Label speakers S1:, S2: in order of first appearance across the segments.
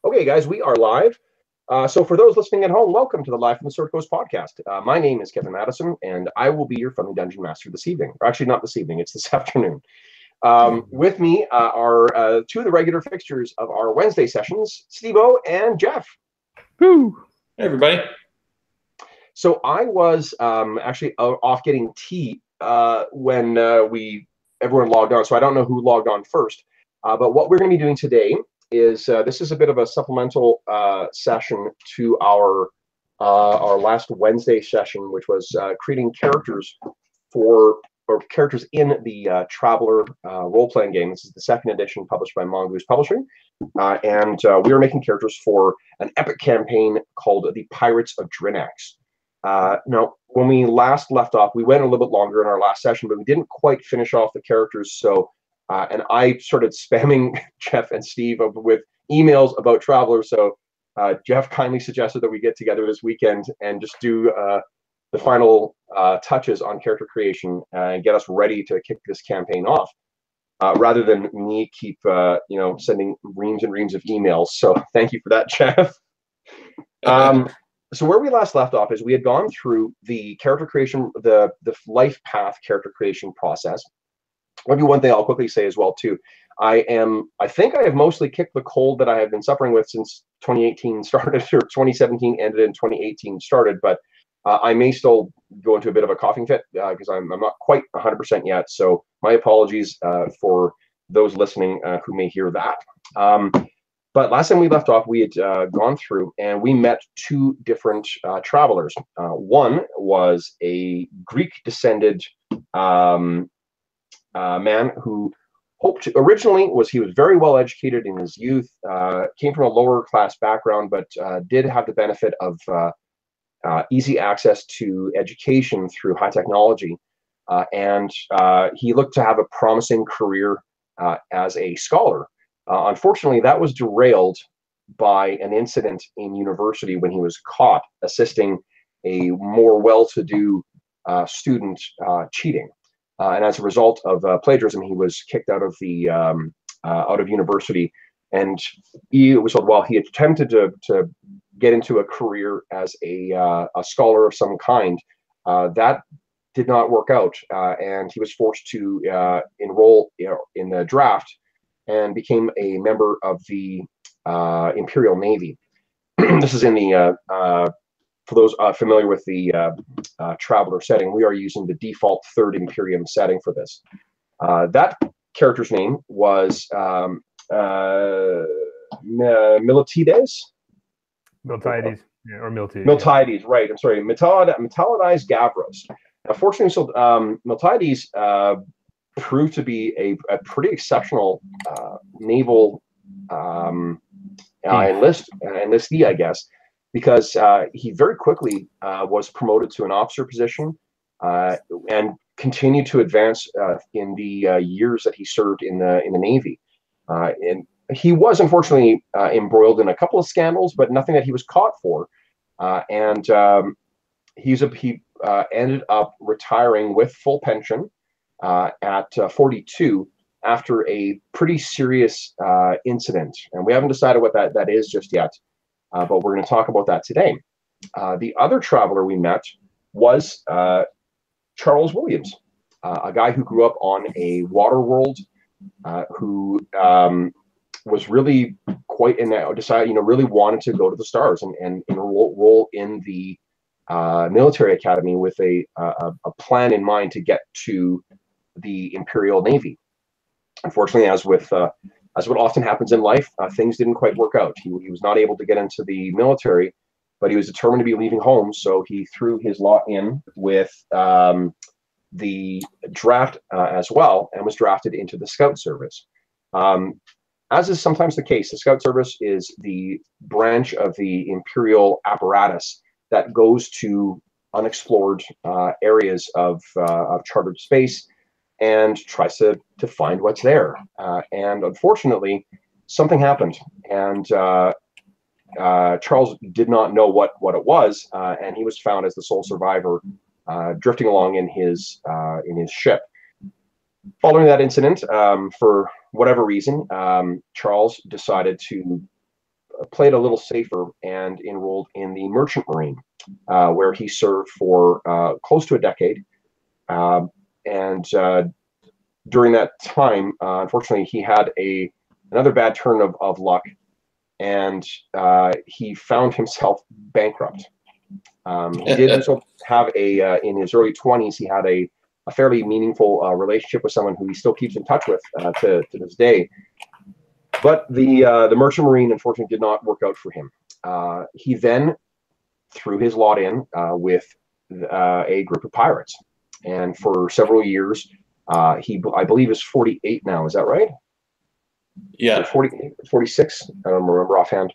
S1: Okay, guys, we are live. So for those listening at home, welcome to the Live from the Sword Coast podcast. My name is Kevin Madison, and I will be your friendly dungeon master this evening. Or actually, not this evening; it's this afternoon. With me are two of the regular fixtures of our Wednesday sessions, Steve-O and Jeff.
S2: Woo!
S3: Hey, everybody.
S1: So I was actually off getting tea when everyone logged on. So I don't know who logged on first. But what we're going to be doing today is this is a bit of a supplemental session to our last Wednesday session, which was creating characters characters in the Traveler role-playing game. This is the second edition published by Mongoose Publishing. And we are making characters for an epic campaign called the Pirates of Drinax. Now, when we last left off, we went a little bit longer in our last session, but we didn't quite finish off the characters. So, and I started spamming Jeff and Steve with emails about Traveler. So Jeff kindly suggested that we get together this weekend and just do the final touches on character creation and get us ready to kick this campaign off, rather than me keep sending reams and reams of emails. So thank you for that, Jeff. So where we last left off is we had gone through the character creation, the life path character creation process. Maybe one thing I'll quickly say as well too. I think I have mostly kicked the cold that I have been suffering with since 2018 started, or 2017 ended and 2018 started, but I may still go into a bit of a coughing fit because I'm not quite 100% yet. So my apologies for those listening who may hear that. But last time we left off, we had gone through and we met two different travelers. One was a Greek-descended man who originally he was very well educated in his youth, came from a lower class background, but did have the benefit of easy access to education through high technology. And he looked to have a promising career as a scholar. Unfortunately, that was derailed by an incident in university when he was caught assisting a more well-to-do student cheating. And as a result of plagiarism, he was kicked out of the out of university. And he was told, while he attempted to get into a career as a scholar of some kind, that did not work out, and he was forced to enroll in the draft and became a member of the Imperial Navy. This is in the for those familiar with the Traveler setting, we are using the default third Imperium setting for this. That character's name was Miltiades.
S2: Miltiades, yeah, or Miltiades.
S1: Miltiades, yeah. Right. I'm sorry, Miltiades Gavros. Unfortunately, so Miltiades proved to be a pretty exceptional naval enlistee, I guess, because he very quickly was promoted to an officer position and continued to advance in the years that he served in the Navy. And he was unfortunately embroiled in a couple of scandals, but nothing that he was caught for. And he ended up retiring with full pension at 42 after a pretty serious incident. And we haven't decided what that is just yet, but we're going to talk about that today. The other traveler we met was Charles Williams, a guy who grew up on a water world, who was really quite really wanted to go to the stars and enroll in the military academy with a plan in mind to get to the Imperial Navy. Unfortunately, as what often happens in life, things didn't quite work out. He was not able to get into the military, but he was determined to be leaving home, so he threw his lot in with the draft as well, and was drafted into the Scout Service. As is sometimes the case, the Scout Service is the branch of the Imperial apparatus that goes to unexplored areas of chartered space and tries to find what's there. And unfortunately, something happened, and Charles did not know what it was, and he was found as the sole survivor, drifting along in his ship. Following that incident, for whatever reason, Charles decided to played a little safer and enrolled in the Merchant Marine, where he served for close to a decade. And during that time, unfortunately, he had another bad turn of luck, and he found himself bankrupt. He did also have in his early 20s, he had a fairly meaningful relationship with someone who he still keeps in touch with to this day. But the Merchant Marine, unfortunately, did not work out for him. He then threw his lot in with a group of pirates. And for several years, I believe, is 48 now. Is that right?
S3: Yeah.
S1: 46? I don't remember offhand.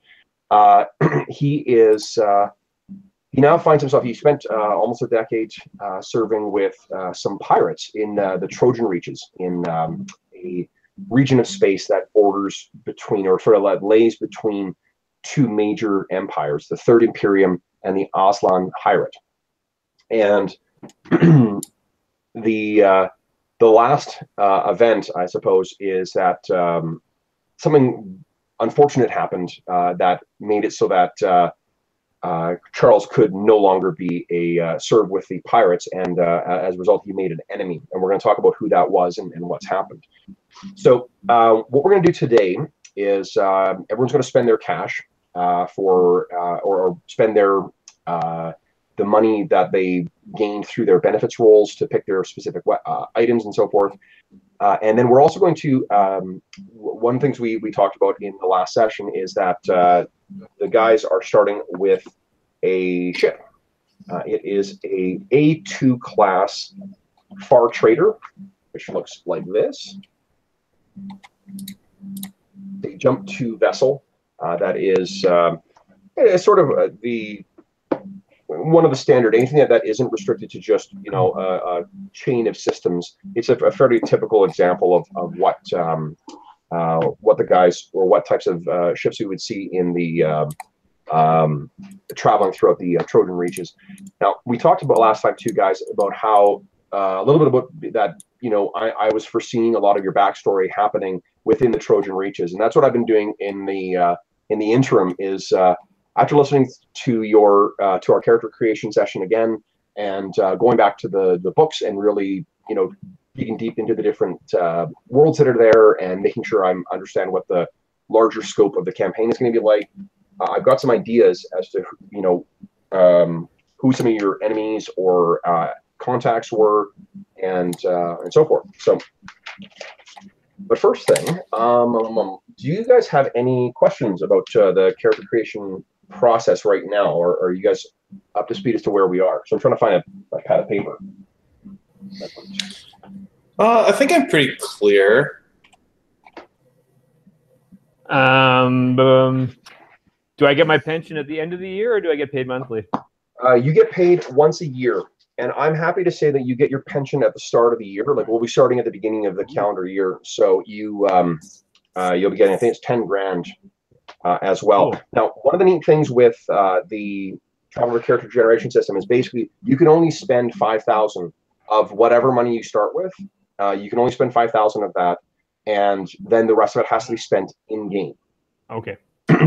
S1: He now finds himself, he spent almost a decade serving with some pirates in the Trojan Reaches, in a region of space that borders between, or sort of lays between, two major empires, the Third Imperium and the Aslan Pirate. And the last event, I suppose, is that something unfortunate happened that made it so that Charles could no longer be serve with the pirates, and as a result, he made an enemy. And we're going to talk about who that was and what's happened. So what we're going to do today is everyone's going to spend their cash or spend their the money that they gained through their benefits rolls to pick their specific items and so forth. And then we're also going to, one of the things we talked about in the last session is that the guys are starting with a ship. It is a A2 class Far Trader, which looks like this. They jump to vessel that is sort of one of the standard, anything that isn't restricted to just a chain of systems. It's a fairly typical example of what the guys, or what types of ships we would see in the traveling throughout the Trojan Reaches. Now, we talked about last time too, guys, about how a little bit about that. I was foreseeing a lot of your backstory happening within the Trojan Reaches, and that's what I've been doing in the interim. Is after listening to our character creation session again, and going back to the books and really digging deep into the different worlds that are there and making sure I understand what the larger scope of the campaign is going to be like. I've got some ideas as to who some of your enemies or contacts were, and so forth. So, but first thing, do you guys have any questions about the character creation process right now, or are you guys up to speed as to where we are? So I'm trying to find a pad of paper.
S3: I think I'm pretty clear.
S2: Do I get my pension at the end of the year, or do I get paid monthly?
S1: You get paid once a year, and I'm happy to say that you get your pension at the start of the year. Like, we'll be starting at the beginning of the calendar year, so you'll be getting, I think it's 10 grand as well. Cool. Now, one of the neat things with the Traveler character generation system is basically you can only spend 5,000 of whatever money you start with. You can only spend 5,000 of that, and then the rest of it has to be spent in game.
S2: Okay.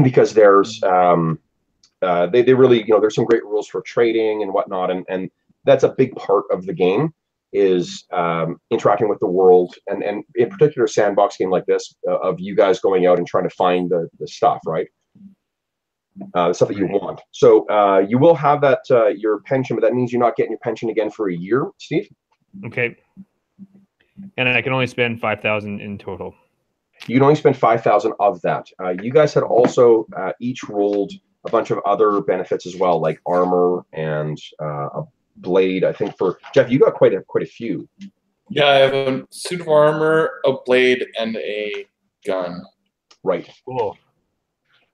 S1: Because there's they really, there's some great rules for trading and whatnot, and that's a big part of the game, is interacting with the world, and in particular a sandbox game like this, of you guys going out and trying to find the stuff, right? The stuff that you want. So you will have that your pension, but that means you're not getting your pension again for a year, Steve.
S2: Okay. And I can only spend 5,000 in total.
S1: You can only spend 5,000 of that. You guys had also each rolled a bunch of other benefits as well, like armor and a blade. I think for Jeff, you got quite a few.
S3: Yeah, I have a suit of armor, a blade, and a gun.
S1: Right.
S2: Cool.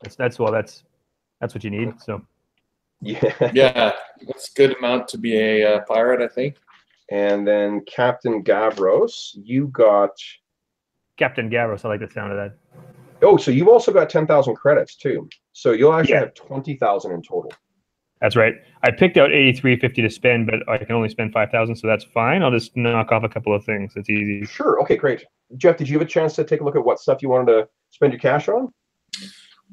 S2: That's what you need. So.
S1: Yeah.
S3: Yeah, that's a good amount to be a pirate, I think.
S1: And then Captain Gavros, you got...
S2: Captain Gavros, I like the sound of that.
S1: Oh, so you've also got 10,000 credits too. So you'll actually have 20,000 in total.
S2: That's right. I picked out 83.50 to spend, but I can only spend 5,000, so that's fine. I'll just knock off a couple of things. It's easy.
S1: Sure. Okay, great. Jeff, did you have a chance to take a look at what stuff you wanted to spend your cash on?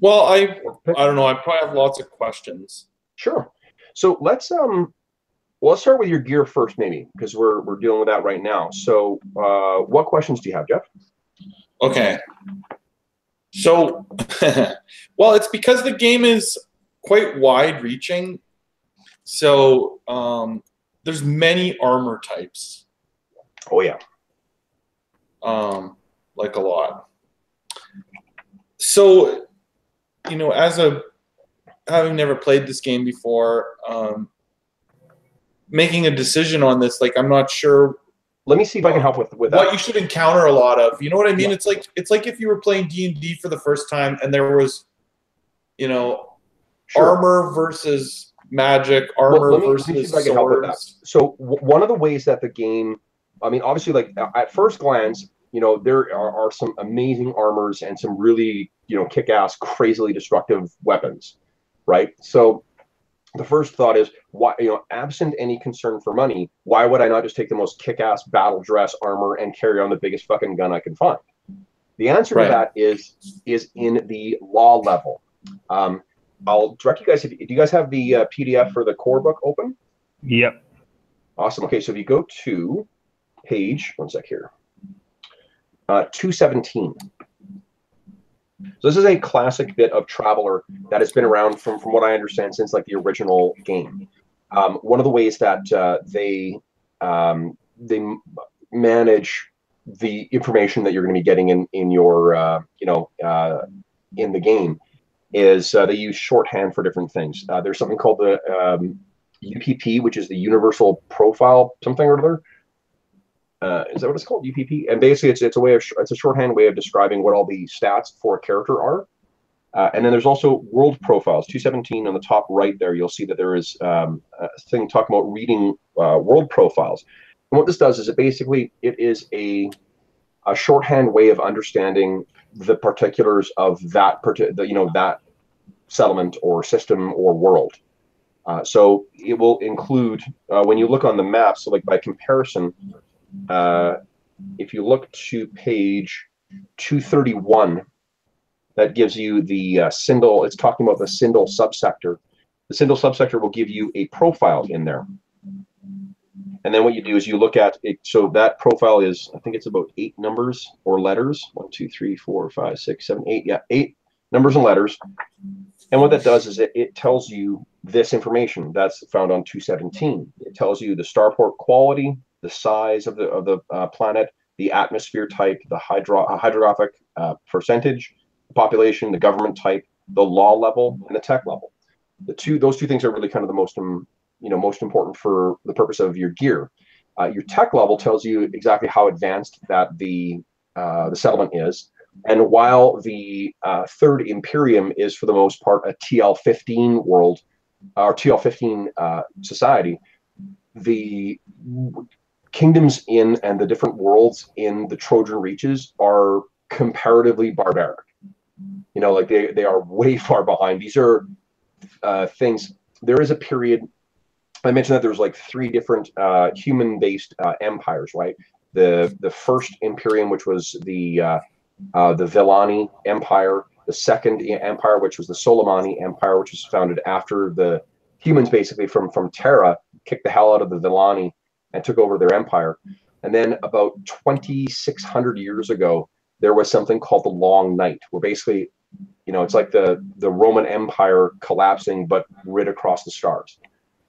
S3: Well, I don't know. I probably have lots of questions.
S1: Sure. So let's start with your gear first, maybe, because we're dealing with that right now. So, what questions do you have, Jeff?
S3: Okay. So, well, it's because the game is quite wide-reaching. So, there's many armor types.
S1: Oh yeah.
S3: Like a lot. So, you know, having never played this game before, making a decision on this, like, I'm not sure.
S1: Let me see if I can help with that.
S3: What you should encounter a lot of. You know what I mean?
S1: Yeah.
S3: It's like if you were playing D&D for the first time and there was, you know,
S1: Sure.
S3: armor versus magic, armor versus
S1: let me see if I can help with that. So one of the ways that the game, I mean, obviously, like at first glance, you know, there are some amazing armors and some really, you know, kick-ass, crazily destructive weapons, right? So the first thought is, why, you know, absent any concern for money, why would I not just take the most kick-ass battle dress armor and carry on the biggest fucking gun I can find? The answer to that is in the law level. I'll direct you guys. Do you guys have the PDF for the core book open?
S2: Yep.
S1: Awesome. Okay, so if you go to page, one sec here, 217. So this is a classic bit of Traveler that has been around from what I understand since like the original game. One of the ways that they manage the information that you're going to be getting in your in the game is they use shorthand for different things. There's something called the UPP, which is the Universal Profile something or other. Is that what it's called? UPP? And basically, it's a shorthand way of describing what all the stats for a character are. And then there's also world profiles. 217 on the top right there, you'll see that there is a thing talking about reading world profiles. And what this does is it is a shorthand way of understanding the particulars of that that settlement or system or world. So it will include when you look on the map. So like by comparison. If you look to page 231, that gives you the Sindel. It's talking about the Sindel subsector. The Sindel subsector will give you a profile in there. And then what you do is you look at it. So that profile is, I think it's about 8 numbers or letters. 1, 2, 3, 4, 5, 6, 7, 8. Yeah, 8 numbers and letters. And what that does is it tells you this information that's found on 217. It tells you the starport quality, the size of the planet, the atmosphere type, the hydrographic percentage, the population, the government type, the law level, and the tech level. Those two things are really kind of the most important for the purpose of your gear. Your tech level tells you exactly how advanced that the settlement is. And while the Third Imperium is for the most part a TL15 world or TL15 society, the kingdoms in and the different worlds in the Trojan Reaches are comparatively barbaric. You know, like they are way far behind. These are things. There is a period. I mentioned that there's like 3 different human-based empires, right? The first Imperium, which was the Villani Empire, the second empire, which was the Soleimani Empire, which was founded after the humans basically from Terra kicked the hell out of the Villani and took over their empire. And then about 2,600 years ago, there was something called the Long Night, where basically, you know, it's like the Roman Empire collapsing, but rid across the stars.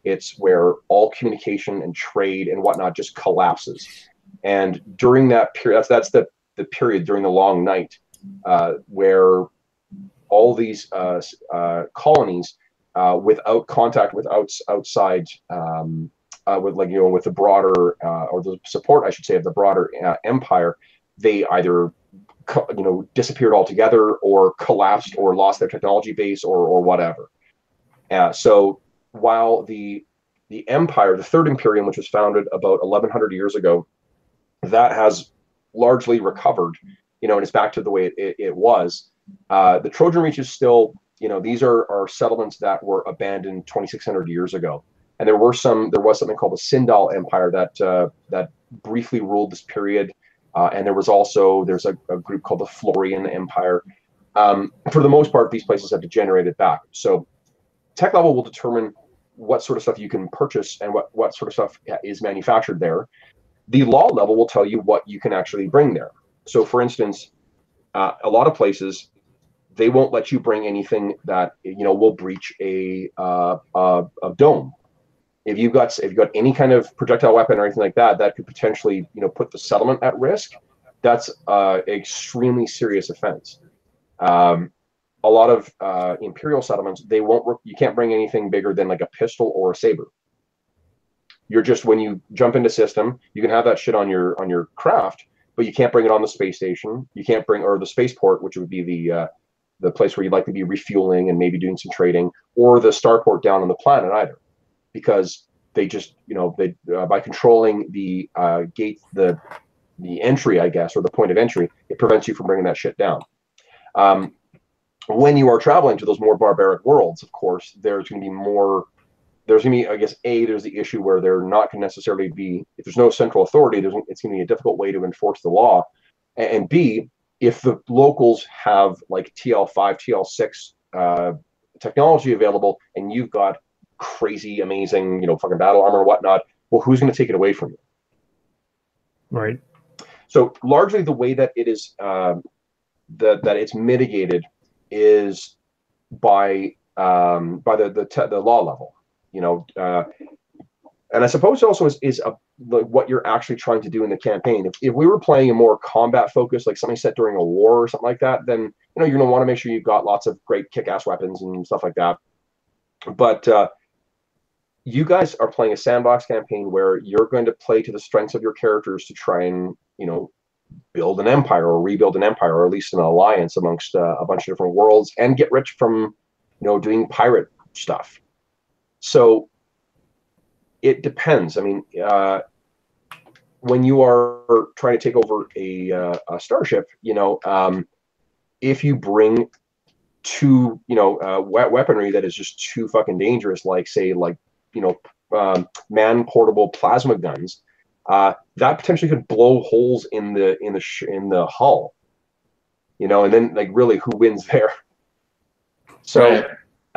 S1: It's where all communication and trade and whatnot just collapses. And during that period, that's the period during the Long Night, where all these colonies, without contact with outside, with the broader or the support, I should say, of the broader empire, they either disappeared altogether or collapsed or lost their technology base or whatever. So while the empire, the Third Imperium, which was founded about 1,100 years ago, that has largely recovered, and it's back to the way it was. The Trojan Reach is still, these are settlements that were abandoned 2,600 years ago. And there was something called the Sindal Empire that briefly ruled this period. And there's a group called the Florian Empire. For the most part, these places have to generate it back. So tech level will determine what sort of stuff you can purchase and what sort of stuff is manufactured there. The law level will tell you what you can actually bring there. So, for instance, a lot of places, they won't let you bring anything that will breach a dome. If you've got any kind of projectile weapon or anything like that, that could potentially put the settlement at risk. That's an extremely serious offense. A lot of imperial settlements, you can't bring anything bigger than like a pistol or a saber. You're just, when you jump into system, you can have that shit on your craft, but you can't bring it on the space station. You can't bring, or the spaceport, which would be the place where you'd like to be refueling and maybe doing some trading, or the starport down on the planet either, because they just by controlling the gate, the entry, I guess, or the point of entry, it prevents you from bringing that shit down. When you are traveling to those more barbaric worlds, of course, there's going to be, I guess, there's the issue where they're not going to necessarily be, if there's no central authority, it's going to be a difficult way to enforce the law. And B, if the locals have like TL5, TL6 technology available, and you've got crazy, amazing, fucking battle armor and whatnot, well, who's going to take it away from you?
S2: Right.
S1: So largely the way that it is, that it's mitigated is by the law level. And I suppose also is what you're actually trying to do in the campaign. If we were playing a more combat focus, like something set during a war or something like that, then you're going to want to make sure you've got lots of great kick-ass weapons and stuff like that. But you guys are playing a sandbox campaign where you're going to play to the strengths of your characters to try and build an empire or rebuild an empire, or at least an alliance amongst a bunch of different worlds, and get rich from doing pirate stuff. So it depends. I mean, when you are trying to take over a starship, if you bring too weaponry that is just too fucking dangerous, like say man portable plasma guns, that potentially could blow holes in the hull, and then like really who wins there? So. Right.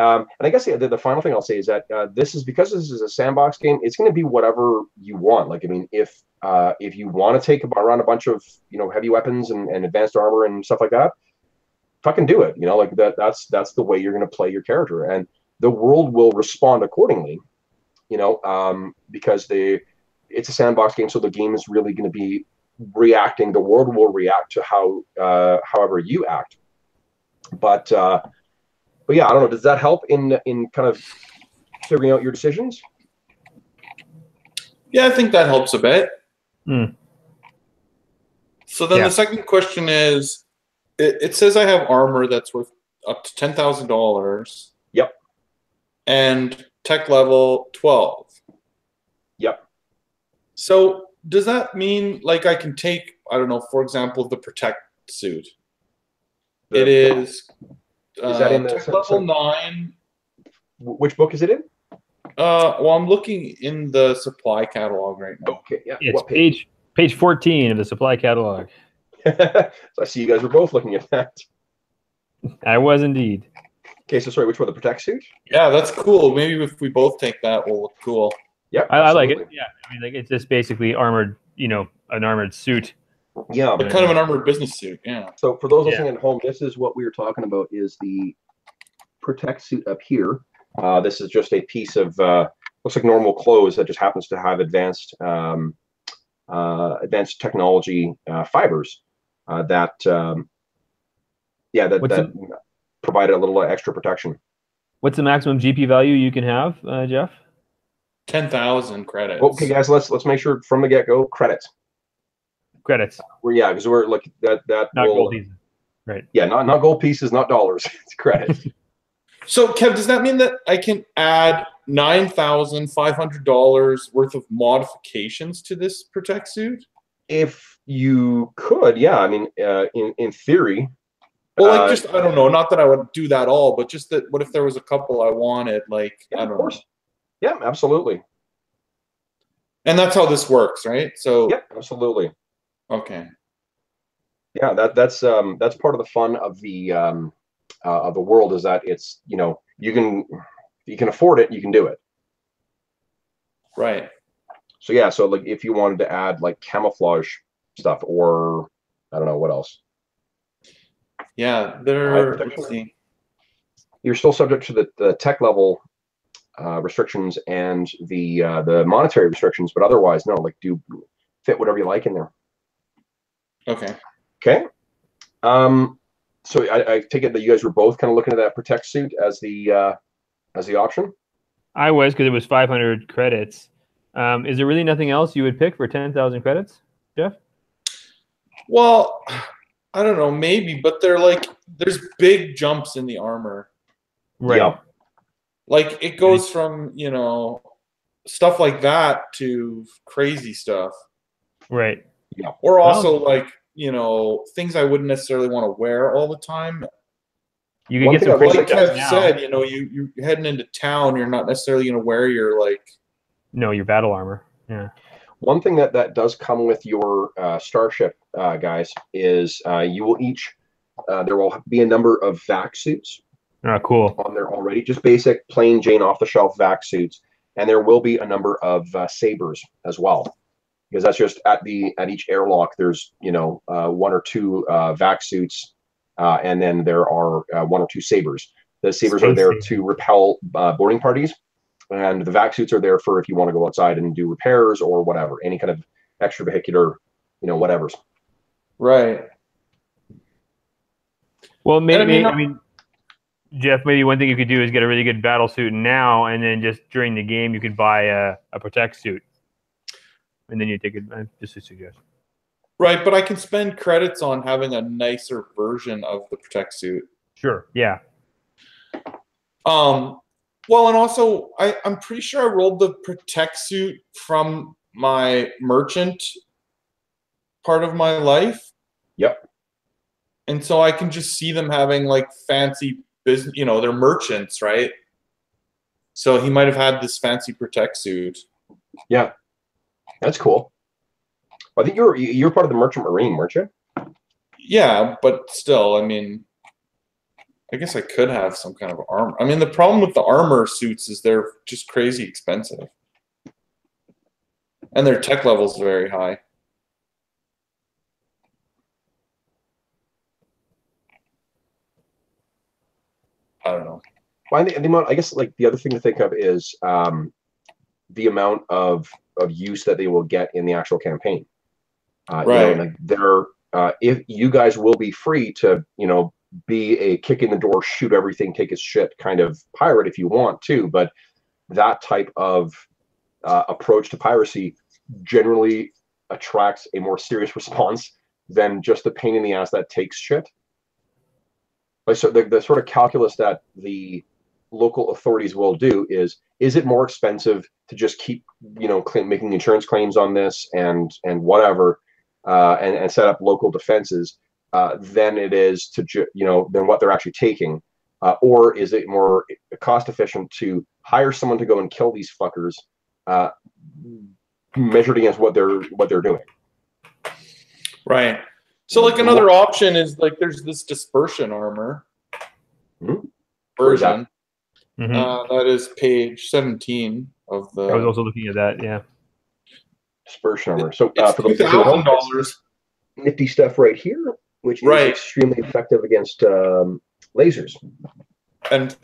S1: And I guess the final thing I'll say is that because this is a sandbox game, it's going to be whatever you want. Like, I mean, if you want to take around a bunch of heavy weapons and advanced armor and stuff like that, fucking do it. Like that's the way you're going to play your character, and the world will respond accordingly. Because it's a sandbox game, so the game is really going to be reacting. The world will react to however you act. But yeah, I don't know. Does that help in kind of figuring out your decisions?
S3: Yeah, I think that helps a bit.
S2: Mm.
S3: So then the second question is, it says I have armor that's worth up to $10,000.
S1: Yep.
S3: And tech level 12.
S1: Yep.
S3: So does that mean like I can take, I don't know, for example, the protect suit? Is that in the tech level 9?
S1: Which book is it in?
S3: Well, I'm looking in the supply catalog right now.
S1: Okay, yeah.
S2: It's page 14 of the supply catalog.
S1: So I see you guys were both looking at that.
S2: I was indeed.
S1: Okay, so sorry, which one? The protect suit?
S3: Yeah, that's cool. Maybe if we both take that, we'll look cool.
S1: Yeah,
S2: I like it. Yeah, I mean, like it's just basically armored, an armored suit.
S1: Yeah,
S3: but kind of an armored business suit. Yeah.
S1: So for those listening at home, this is what we were talking about: is the protect suit up here. This is just a piece of looks like normal clothes that just happens to have advanced technology fibers that provide a little extra protection.
S2: What's the maximum GP value you can have, Jeff?
S3: 10,000 credits.
S1: Okay, guys, let's make sure from the get-go credits.
S2: Credits.
S1: Because we're like that.
S2: Not gold pieces, right?
S1: Yeah, not gold pieces, not dollars. It's credits.
S3: So, Kev, does that mean that I can add $9,500 worth of modifications to this protect suit?
S1: If you could, yeah. I mean, in theory.
S3: Well, like just I don't know. Not that I would do that all, but just that. What if there was a couple I wanted? Like I don't know.
S1: Yeah, absolutely.
S3: And that's how this works, right? So.
S1: Yeah, absolutely.
S3: Okay.
S1: Yeah, that's part of the fun of the world, is that it's, you can afford it, you can do it.
S3: Right.
S1: So yeah, so like if you wanted to add like camouflage stuff, or I don't know what else.
S3: Yeah,
S1: You're still subject to the tech level restrictions and the monetary restrictions, but otherwise, no. Like, do fit whatever you like in there.
S3: Okay.
S1: Okay. So I take it that you guys were both kind of looking at that protect suit as the option.
S2: I was, because it was 500 credits. Is there really nothing else you would pick for 10,000 credits, Jeff?
S3: Well, I don't know, maybe, but there's big jumps in the armor.
S2: Right.
S1: Yeah.
S3: Like it goes from, stuff like that to crazy stuff.
S2: Right.
S1: Yeah.
S3: Or also things I wouldn't necessarily want to wear all the time.
S2: You can get some
S3: like Kev said, you heading into town, you're not necessarily going to wear your
S2: your battle armor. Yeah.
S1: One thing that does come with your starship, guys, is you will each there will be a number of vac suits.
S2: Oh, cool.
S1: On there already, just basic plain Jane off the shelf vac suits, and there will be a number of sabers as well, because that's just at each airlock. There's one or two vac suits, and then there are one or two sabers. The sabers are there to repel boarding parties, and the vac suits are there for if you want to go outside and do repairs or whatever, any kind of extravehicular, whatevers.
S3: Right.
S2: Well, maybe Jeff, maybe one thing you could do is get a really good battle suit now, and then just during the game you could buy a protect suit, and then you take it. Just a suggestion.
S3: Right, but I can spend credits on having a nicer version of the protect suit.
S2: Sure. Yeah.
S3: Well, and also I'm pretty sure I rolled the protect suit from my merchant part of my life.
S1: Yep.
S3: And so I can just see them having fancy business, they're merchants, right? So he might have had this fancy protect suit.
S1: Yeah, that's cool. I think you're part of the merchant marine, weren't you?
S3: Yeah, but still, I guess I could have some kind of armor. The problem with the armor suits is they're just crazy expensive, and their tech level is very high. I don't know.
S1: Well, the amount, I guess, the other thing to think of is the amount of use that they will get in the actual campaign.
S3: Right.
S1: If you guys will be free to, be a kick in the door, shoot everything, take his shit kind of pirate if you want to, but that type of approach to piracy generally attracts a more serious response than just the pain in the ass that takes shit. So the sort of calculus that the local authorities will do is it more expensive to just keep making insurance claims on this and whatever and set up local defenses than it is to than what they're actually taking, or is it more cost efficient to hire someone to go and kill these fuckers measured against what they're doing?
S3: Right. So another option is there's this dispersion armor version. That is page 17 of the.
S2: I was also looking at that. Yeah.
S1: Dispersion armor. So
S3: it's
S1: for the
S3: $2,000.
S1: Nifty stuff right here, which is extremely effective against lasers.
S3: And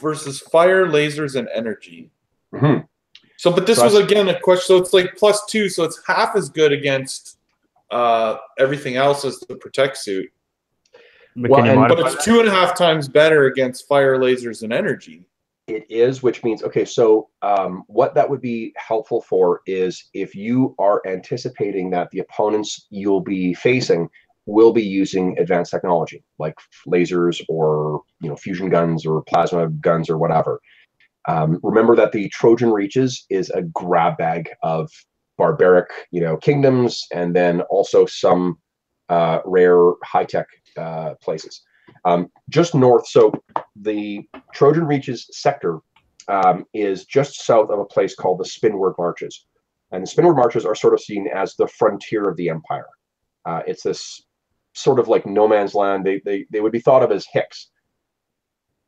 S3: versus fire, lasers, and energy.
S1: Mm-hmm.
S3: So, but this was again a question. So it's +2, so it's half as good against everything else as the protect suit. But it's 2.5 times better against fire, lasers, and energy.
S1: It is, which means, okay, so what that would be helpful for is if you are anticipating that the opponents you'll be facing will be using advanced technology like lasers or fusion guns or plasma guns or whatever. Remember that the Trojan Reaches is a grab bag of barbaric, kingdoms, and then also some rare high-tech places. Just north, so the Trojan Reaches sector is just south of a place called the Spinward Marches. And the Spinward Marches are sort of seen as the frontier of the empire. It's this sort of like no man's land. They would be thought of as hicks.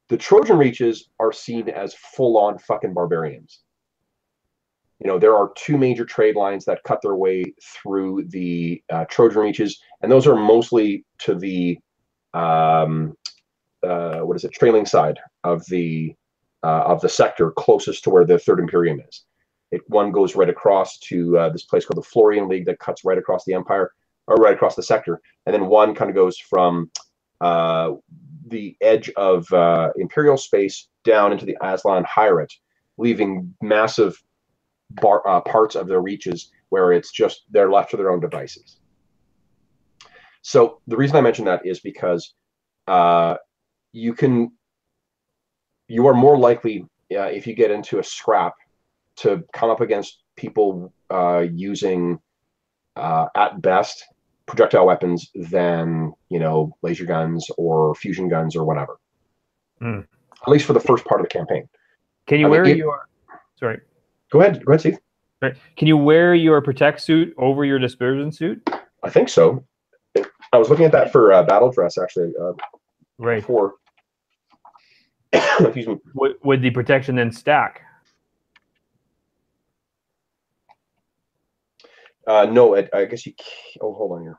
S1: The Trojan Reaches are seen as full-on fucking barbarians. You know, there are two major trade lines that cut their way through the Trojan Reaches, and those are mostly to the trailing side of the sector closest to where the Third Imperium is. One goes right across to this place called the Florian League that cuts right across the Empire, or right across the sector, and then one kind of goes from the edge of Imperial space down into the Aslan Hierate, leaving massive parts of their reaches where it's just they're left to their own devices. So the reason I mention that is because you are more likely, if you get into a scrap, to come up against people using at best projectile weapons than, you know, laser guns or fusion guns or whatever. At least for the first part of the campaign.
S2: Can you wear your? Sorry.
S1: Go ahead, Steve.
S2: Right. Can you wear your protect suit over your dispersion suit?
S1: I think so. I was looking at that for battle dress actually.
S2: Right.
S1: Before. Excuse me.
S2: Would the protection then stack?
S1: No, I guess you. Oh, hold on here.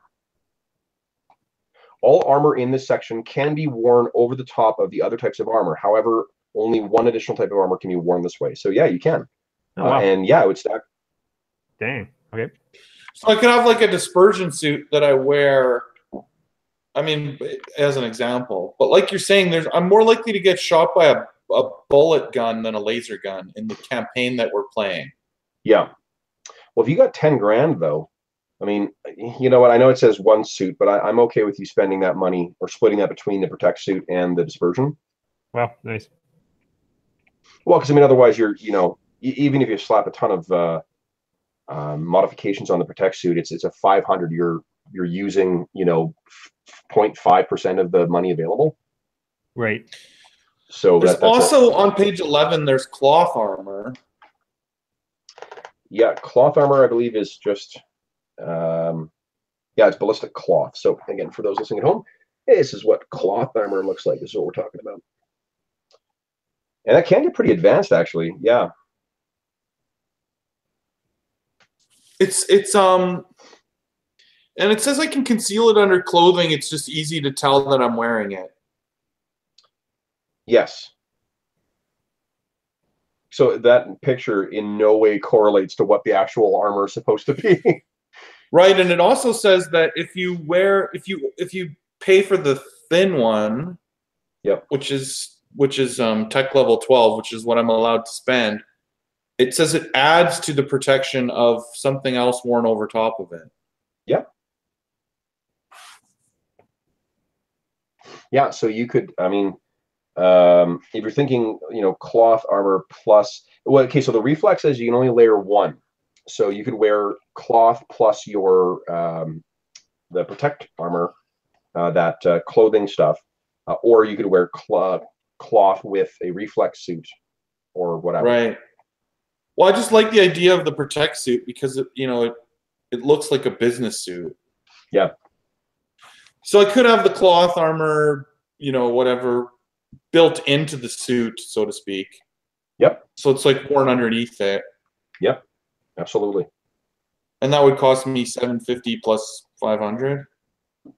S1: All armor in this section can be worn over the top of the other types of armor. However, only one additional type of armor can be worn this way. So yeah, you can. Oh, wow. And yeah, it would stack.
S2: Dang. Okay.
S3: So I could have like a dispersion suit that I wear. I mean, as an example, but like you're saying, I'm more likely to get shot by a bullet gun than a laser gun in the campaign that we're playing.
S1: Yeah. Well, if you got 10 grand though, I mean, you know what? I know it says one suit, but I'm okay with you spending that money or splitting that between the protect suit and the dispersion.
S2: Wow, nice.
S1: Well, because I mean, otherwise you're, you know, even if you slap a ton of modifications on the protect suit, it's a 500. You're using, you know, 0.5% of the money available.
S2: Right.
S1: So
S3: there's also on page 11. There's cloth armor.
S1: Yeah, cloth armor, I believe, is just it's ballistic cloth. So again, for those listening at home, this is what cloth armor looks like. This is what we're talking about. And that can get pretty advanced, actually. Yeah.
S3: It's and it says I can conceal it under clothing. It's just easy to tell that I'm wearing it.
S1: Yes. So that picture in no way correlates to what the actual armor is supposed to be.
S3: Right, and it also says that if you pay for the thin one,
S1: yep,
S3: which is tech level 12, which is what I'm allowed to spend, it says it adds to the protection of something else worn over top of it.
S1: Yep. Yeah, so you could, I mean, if you're thinking, you know, cloth armor plus, well, okay, so the reflex says you can only layer one. So you could wear cloth plus your the protect armor, that clothing stuff, or you could wear cloth with a reflex suit or whatever.
S3: Right. Well, I just like the idea of the protect suit because it looks like a business suit.
S1: Yeah.
S3: So I could have the cloth armor, you know, whatever, built into the suit, so to speak.
S1: Yep.
S3: So it's like worn underneath it.
S1: Yep. Absolutely.
S3: And that would cost me $750 plus $500.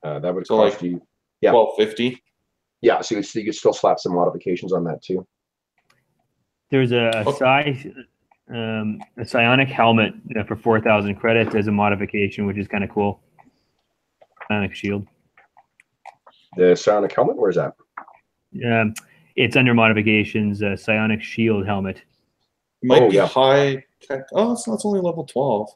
S1: That would cost you, yeah,
S3: $1250.
S1: Yeah, so you could still slap some modifications on that too.
S2: There's a psionic helmet for 4,000 credits as a modification, which is kind of cool. Psionic shield.
S1: The psionic helmet, where's that?
S2: It's under modifications. Psionic shield helmet.
S3: Might be high tech. Oh, it's only level 12.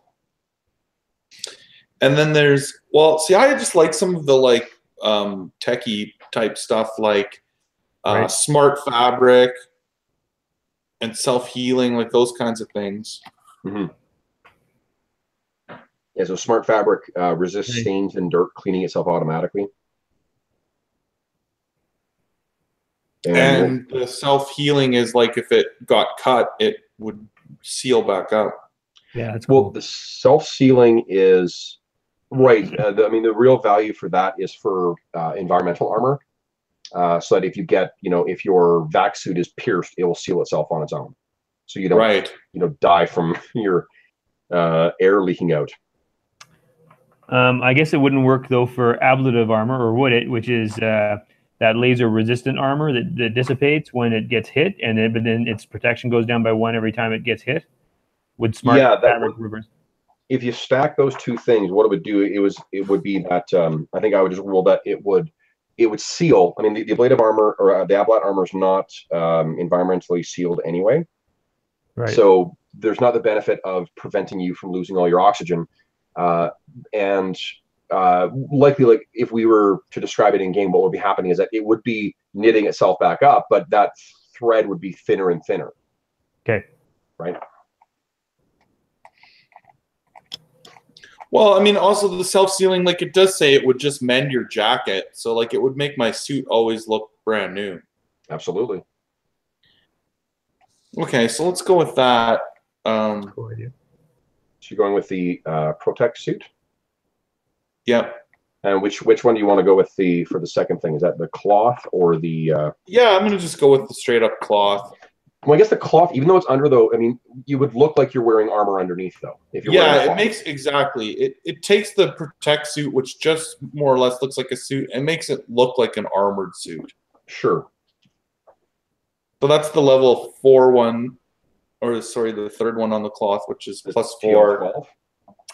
S3: And then there's, well, see, I just like some of the like techie type stuff, like smart fabric and self-healing, like those kinds of things.
S1: Mm-hmm. Yeah, so smart fabric resists stains and dirt, cleaning itself automatically.
S3: And the self-healing is like if it got cut, it would seal back up.
S2: Yeah, that's cool.
S1: Well, the self-sealing is Right. I mean, the real value for that is for environmental armor. So that if you get, if your vac suit is pierced, it will seal itself on its own. So you don't, die from your air leaking out.
S2: I guess it wouldn't work though for ablative armor, or would it? Which is that laser-resistant armor that dissipates when it gets hit, but then its protection goes down by 1 every time it gets hit. Would smart fabric reverse?
S1: If you stack those two things, what it would do, it would be that I think I would just rule that it would seal. I mean, the ablative armor or the ablat armor is not environmentally sealed anyway.
S2: Right.
S1: So there's not the benefit of preventing you from losing all your oxygen. Likely, like if we were to describe it in game, what would be happening is that it would be knitting itself back up, but that thread would be thinner and thinner.
S2: Okay.
S1: Right.
S3: Well, I mean, also the self-sealing, like it does say it would just mend your jacket. So like it would make my suit always look brand new.
S1: Absolutely.
S3: Okay, so let's go with that.
S2: Cool idea.
S1: So you're going with the Protect suit?
S3: Yep.
S1: And which one do you want to go with for the second thing? Is that the cloth or the...
S3: Yeah, I'm going to just go with the straight-up cloth.
S1: Well, I guess the cloth, even though it's under, though, I mean, you would look like you're wearing armor underneath, though. If you're wearing
S3: it makes exactly. It takes the Protect suit, which just more or less looks like a suit, and makes it look like an armored suit.
S1: Sure.
S3: So that's the level 4 one, or sorry, the third one on the cloth, which is plus 4.
S1: 12?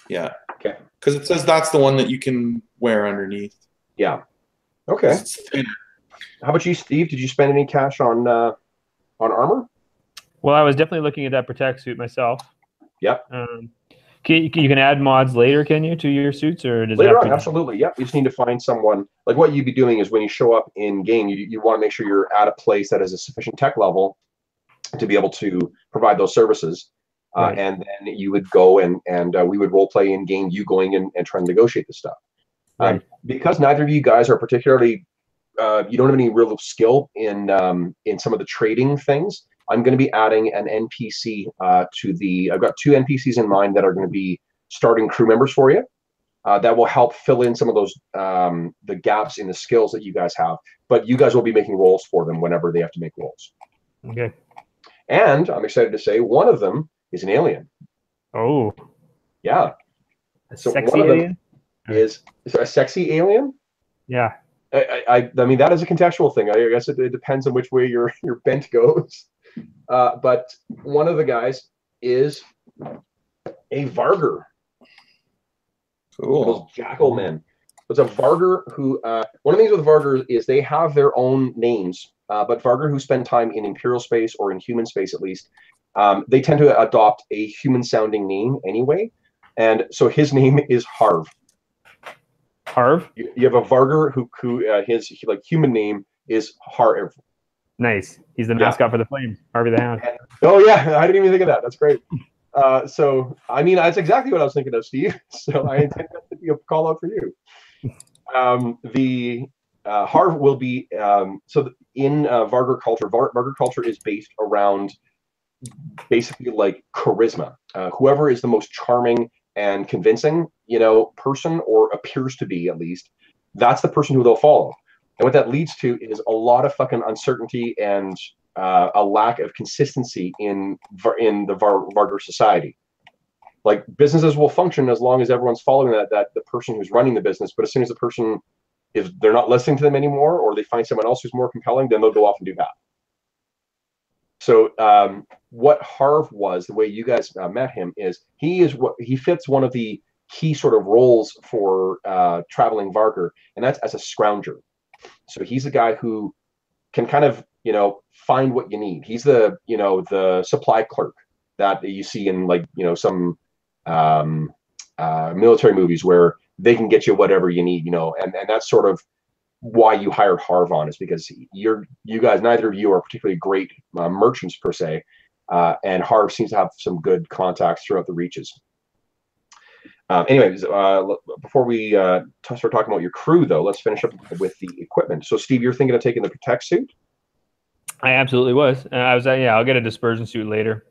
S3: Yeah.
S1: Okay.
S3: Because it says that's the one that you can wear underneath.
S1: Yeah. Okay. How about you, Steve? Did you spend any cash on armor?
S2: Well, I was definitely looking at that Protect suit myself.
S1: Yep.
S2: You can add mods later, can you, to your suits, or does
S1: later on? Absolutely. Yep. You just need to find someone. Like what you'd be doing is when you show up in game, you want to make sure you're at a place that has a sufficient tech level to be able to provide those services. Right. And then you would go and we would role play in game, you going and trying to negotiate this stuff.
S2: Right.
S1: Because neither of you guys are particularly, you don't have any real skill in some of the trading things. I'm going to be adding an NPC I've got 2 NPCs in mind that are going to be starting crew members for you. That will help fill in some of those the gaps in the skills that you guys have. But you guys will be making rolls for them whenever they have to make rolls.
S2: Okay.
S1: And I'm excited to say one of them is an alien.
S2: Oh.
S1: Yeah.
S2: So sexy one of them
S1: alien? Is a sexy alien?
S2: Yeah.
S1: I mean, that is a contextual thing. I guess it depends on which way your bent goes. But one of the guys is a Vargur.
S3: Cool.
S1: Those jackal men. It's a Vargur who, one of the things with Vargurs is they have their own names, but Vargur who spend time in Imperial space or in human space at least, they tend to adopt a human-sounding name anyway. And so his name is Harv.
S2: Harv?
S1: You have a Vargur who his human name is Harv.
S2: Nice. He's the mascot for the Flames, Harvey the Hound.
S1: Oh yeah, I didn't even think of that. That's great. So I mean, that's exactly what I was thinking of, Steve. So I intend that to be a call out for you. The Harv will be in Vargur culture. Vargur culture is based around basically like charisma. Whoever is the most charming and convincing, person, or appears to be at least, that's the person who they'll follow. And what that leads to is a lot of fucking uncertainty and a lack of consistency in the Vargur society. Like businesses will function as long as everyone's following that the person who's running the business. But as soon as the person, if they're not listening to them anymore, or they find someone else who's more compelling, then they'll go off and do that. So what Harv was, the way you guys met him, is he fits one of the key sort of roles for traveling Vargur, and that's as a scrounger. So he's a guy who can kind of, find what you need. He's the, the supply clerk that you see in some military movies where they can get you whatever you need, and that's sort of why you hired Harv on, is because you guys, neither of you are particularly great merchants per se, and Harv seems to have some good contacts throughout the reaches. Anyways, before we start talking about your crew, though, let's finish up with the equipment. So, Steve, you're thinking of taking the Protect suit?
S2: I absolutely was. I'll get a dispersion suit later.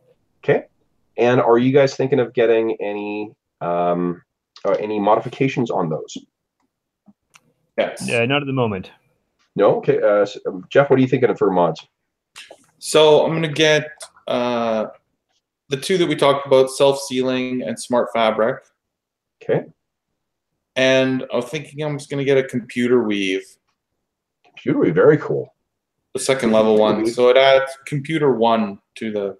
S1: Okay. And are you guys thinking of getting any any modifications on those?
S3: Yes.
S2: Not at the moment.
S1: No? Okay. Jeff, what are you thinking for mods?
S3: So I'm going to get the two that we talked about, self-sealing and smart fabric.
S1: Okay.
S3: And I'm thinking I'm just going to get a computer weave.
S1: Computer weave, very cool.
S3: The second level one. So it adds computer 1 to the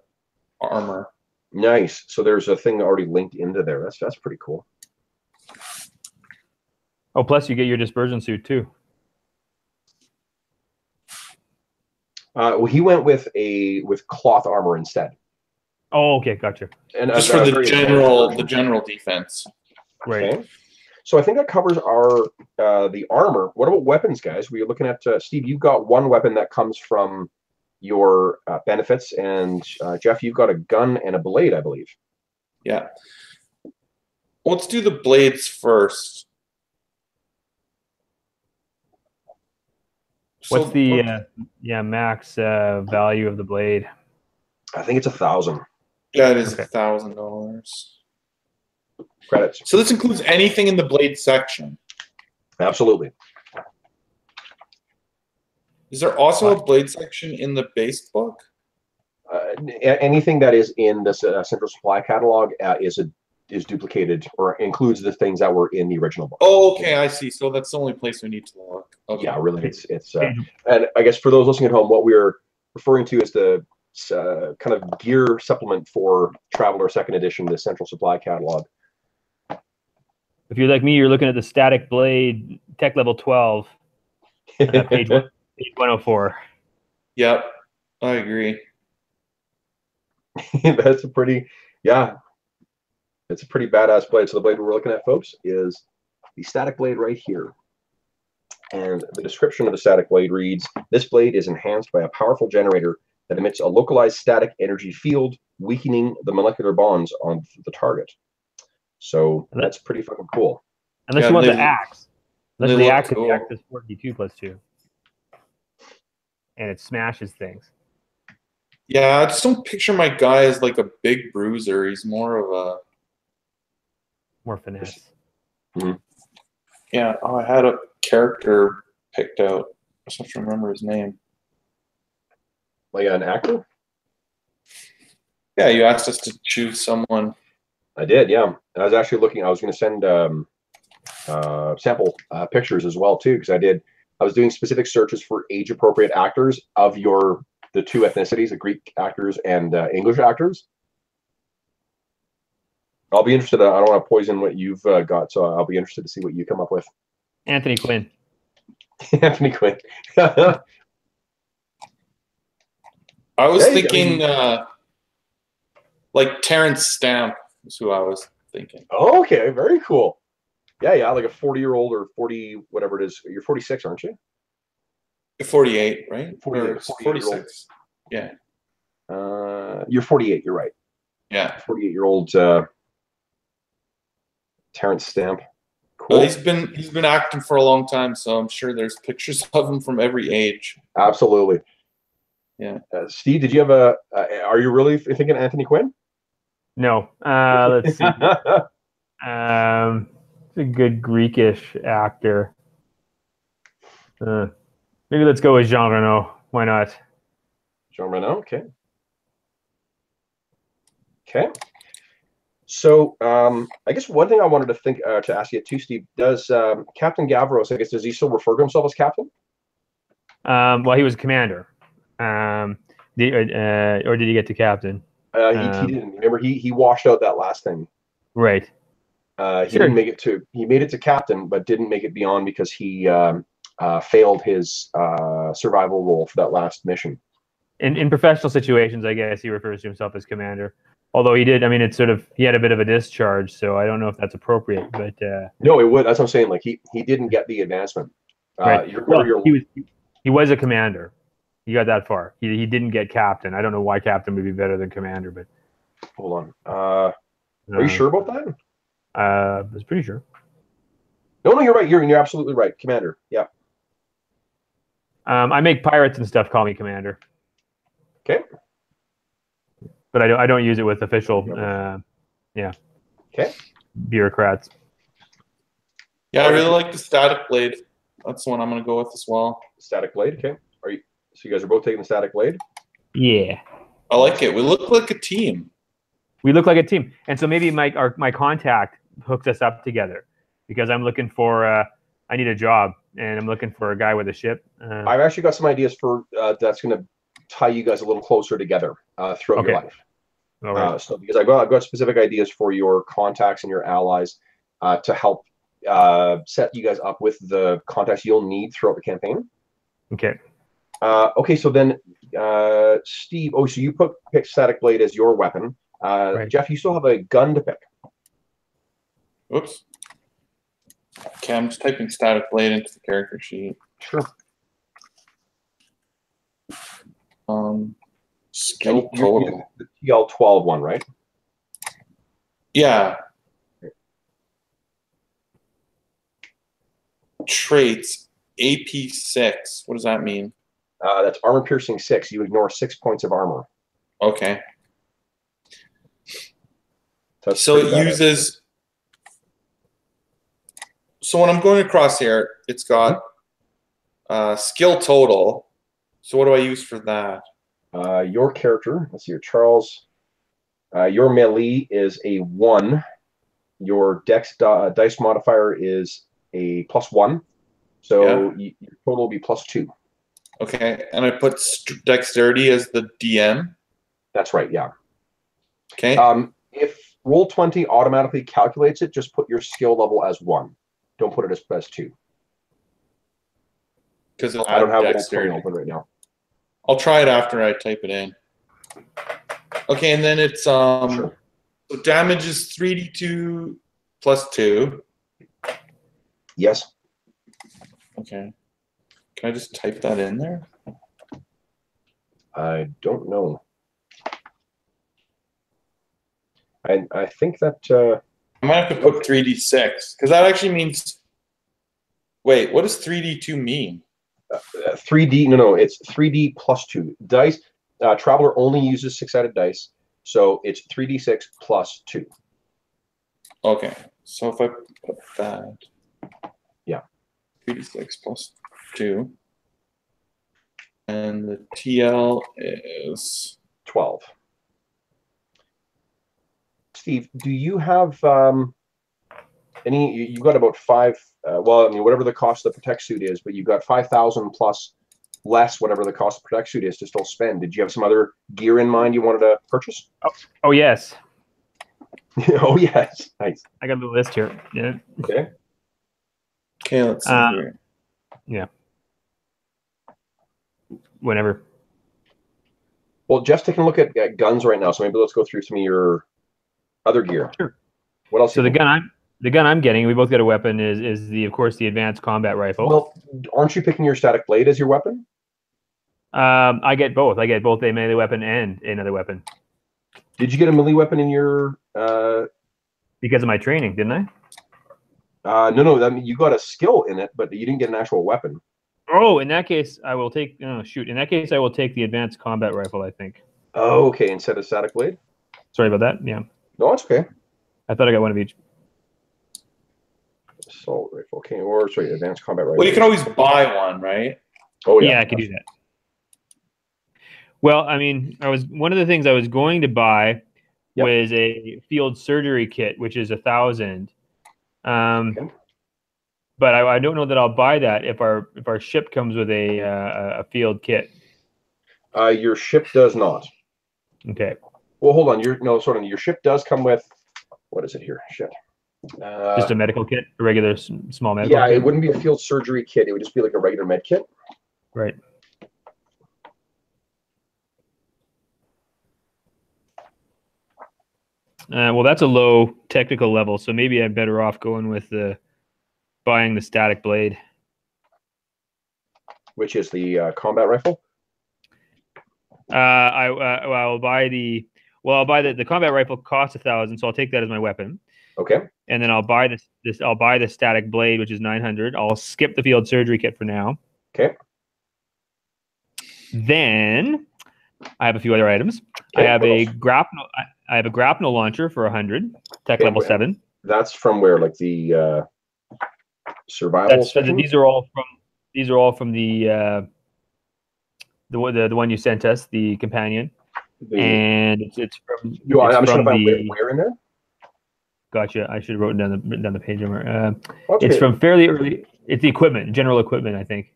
S3: armor.
S1: Nice. So there's a thing already linked into there. That's pretty cool.
S2: Oh, plus you get your dispersion suit too.
S1: Well, he went with cloth armor instead.
S2: Oh, okay, gotcha.
S1: And
S3: just for the general defense.
S2: Right.
S1: Okay. So I think that covers our the armor. What about weapons, guys? We're looking at Steve. You've got one weapon that comes from your benefits, and Jeff, you've got a gun and a blade, I believe.
S3: Yeah. Let's do the blades first.
S2: What's the max value of the blade?
S1: I think it's 1,000.
S3: Yeah, it is $1,000.
S1: Credits.
S3: So this includes anything in the blade section.
S1: Absolutely.
S3: Is there also a blade section in the base book?
S1: Anything that is in this central supply catalog is duplicated or includes the things that were in the original book.
S3: Oh, okay, I see. So that's the only place we need to look. Okay.
S1: Yeah, really, it's and I guess for those listening at home, what we're referring to is the kind of gear supplement for Traveler Second Edition, the central supply catalog.
S2: If you're like me, you're looking at the static blade tech level 12, page 104.
S3: Yep, I agree.
S1: That's a pretty, it's a pretty badass blade. So the blade we're looking at, folks, is the static blade right here. And the description of the static blade reads, this blade is enhanced by a powerful generator that emits a localized static energy field, weakening the molecular bonds on the target. So that's pretty fucking cool.
S2: Unless you want the axe. Unless the axe is 42+2. And it smashes things.
S3: Yeah, I just don't picture my guy as like a big bruiser. He's more of a...
S2: More finesse.
S1: Mm-hmm.
S3: Yeah, I had a character picked out. I just have to remember his name.
S1: Like an actor?
S3: Yeah, you asked us to choose someone.
S1: I did, yeah. I was actually looking. I was going to send sample pictures as well too, because I was doing specific searches for age-appropriate actors of the two ethnicities, the Greek actors and English actors. I'll be interested. I don't want to poison what you've got, so I'll be interested to see what you come up with.
S2: Anthony Quinn.
S1: Anthony Quinn.
S3: I was thinking like Terrence Stamp is who I was thinking.
S1: Oh, okay, very cool. Yeah, like a 40-year-old or 40, whatever it is. You're 46, aren't you?
S3: 48, right?
S1: 46.
S3: Yeah.
S1: You're 48. You're right.
S3: Yeah.
S1: 48-year-old Terrence Stamp. Cool.
S3: Well, he's been acting for a long time, so I'm sure there's pictures of him from every age.
S1: Absolutely.
S3: Yeah.
S1: Steve, did you have are you really thinking Anthony Quinn?
S2: No. Let's see. It's a good Greekish actor. Maybe let's go with Jean Reno. Why not?
S1: Jean Reno, okay. Okay. So I guess one thing I wanted to ask you too, Steve, does Captain Gavros, I guess, does he still refer to himself as captain?
S2: Well, he was commander. Or did he get to captain?
S1: He didn't. Remember, he washed out that last thing.
S2: Right.
S1: He didn't make it to. He made it to captain, but didn't make it beyond because he failed his survival role for that last mission.
S2: In professional situations, I guess he refers to himself as commander. Although he did, I mean, it's sort of, he had a bit of a discharge, so I don't know if that's appropriate. But
S1: no, it would. That's what I'm saying. Like he didn't get the advancement.
S2: Right. He was a commander. He got that far. He didn't get captain. I don't know why captain would be better than commander, but
S1: hold on. Are you sure about that?
S2: I was pretty sure.
S1: No, you're right. You're absolutely right. Commander. Yeah.
S2: I make pirates and stuff call me commander.
S1: Okay.
S2: But I don't use it with official,
S1: Okay.
S2: bureaucrats.
S3: Yeah, I really like the static blade. That's the one I'm going to go with as well.
S1: Static blade. Okay. So you guys are both taking the static blade?
S2: Yeah.
S3: I like it. We look like a team.
S2: We look like a team, and so maybe my contact hooks us up together because I'm looking for I need a job and I'm looking for a guy with a ship.
S1: I've actually got some ideas for that's going to tie you guys a little closer together throughout your life.
S2: All right.
S1: So because I've got specific ideas for your contacts and your allies to help set you guys up with the contacts you'll need throughout the campaign.
S2: Okay.
S1: Okay, so then Steve, so you pick static blade as your weapon.
S2: Right.
S1: Jeff, you still have a gun to pick.
S3: Whoops. Okay, I'm just typing static blade into the character sheet.
S1: Sure.
S3: Skill total.
S1: The TL12 one, right?
S3: Yeah. Traits, AP6. What does that mean?
S1: That's armor piercing 6. You ignore 6 points of armor.
S3: Okay.
S1: So
S3: it uses. So when I'm going across here, it's got skill total. So what do I use for that?
S1: Your character, let's see here, Charles. Your melee is a 1. Your dex dice modifier is a +1. So your total will be +2.
S3: Okay, and I put dexterity as the DM.
S1: That's right. Yeah.
S3: Okay.
S1: If Roll20 automatically calculates it, just put your skill level as 1. Don't put it as 2.
S3: Because
S1: I don't have Roll20 open right now.
S3: I'll try it after I type it in. Okay, and then it's
S1: Sure.
S3: So damage is 3d2 plus 2.
S1: Yes.
S3: Okay. Can I just type that in there?
S1: I don't know. I think that
S3: I might have to put 3d6 because that actually means. Wait, what does 3d2 mean?
S1: 3D. No, it's 3D plus 2 dice. Traveler only uses 6-sided dice, so it's 3d6 plus 2.
S3: Okay, so if I put that,
S1: yeah,
S3: 3d6 plus 2, and the TL is
S1: 12. Steve, do you have any? You've got about 5. Well, I mean, whatever the cost of the protect suit is, but you've got 5,000 plus less whatever the cost of the protect suit is to still spend. Did you have some other gear in mind you wanted to purchase?
S2: Oh yes.
S1: Oh yes, nice.
S2: I got the list here. Yeah.
S1: Okay.
S3: Okay, let's see here.
S2: Yeah. Whenever.
S1: Well, Jeff's taking a look at guns right now, so maybe let's go through some of your other gear.
S2: Sure.
S1: What else?
S2: So the gun I'm getting, we both got a weapon, is of course the advanced combat rifle.
S1: Well, aren't you picking your static blade as your weapon?
S2: I get both. I get both a melee weapon and another weapon.
S1: Did you get a melee weapon in your?
S2: Because of my training, didn't I?
S1: No. I mean, you got a skill in it, but you didn't get an actual weapon.
S2: Oh, in that case, I will take. Oh, shoot! In that case, I will take the advanced combat rifle. I think.
S1: Oh, okay. Instead of static blade.
S2: Sorry about that. Yeah.
S1: No, it's okay.
S2: I thought I got one of each.
S1: Assault rifle. Okay, or sorry, advanced combat rifle.
S3: Well, you can always buy one, right?
S1: Oh yeah.
S2: Yeah, I could do that. Well, I mean, one of the things I was going to buy was a field surgery kit, which is 1,000.
S1: Okay.
S2: But I don't know that I'll buy that if our ship comes with a field kit.
S1: Your ship does not.
S2: Okay.
S1: Well, hold on. Your ship does come with. What is it here? Shit.
S2: Just a medical kit, a regular small medical kit?
S1: Yeah, it wouldn't be a field surgery kit. It would just be like a regular med kit.
S2: Right. Well, that's a low technical level, so maybe I'm better off going with buying the static blade.
S1: Which is the combat rifle?
S2: I'll buy the combat rifle costs 1,000, so I'll take that as my weapon.
S1: Okay.
S2: And then I'll buy I'll buy the static blade, which is 900. I'll skip the field surgery kit for now.
S1: Okay.
S2: Then I have a few other items.
S1: Okay,
S2: I have a grapnel launcher for 100, tech level 7.
S1: That's from where, like the survival
S2: So
S1: section?
S2: these are all from the one you sent us, the companion, and it's from.
S1: I'm just trying to find
S2: the.
S1: where in there.
S2: Gotcha. I should have written down the page number.
S1: Okay.
S2: It's from fairly early. It's the equipment, general equipment, I think.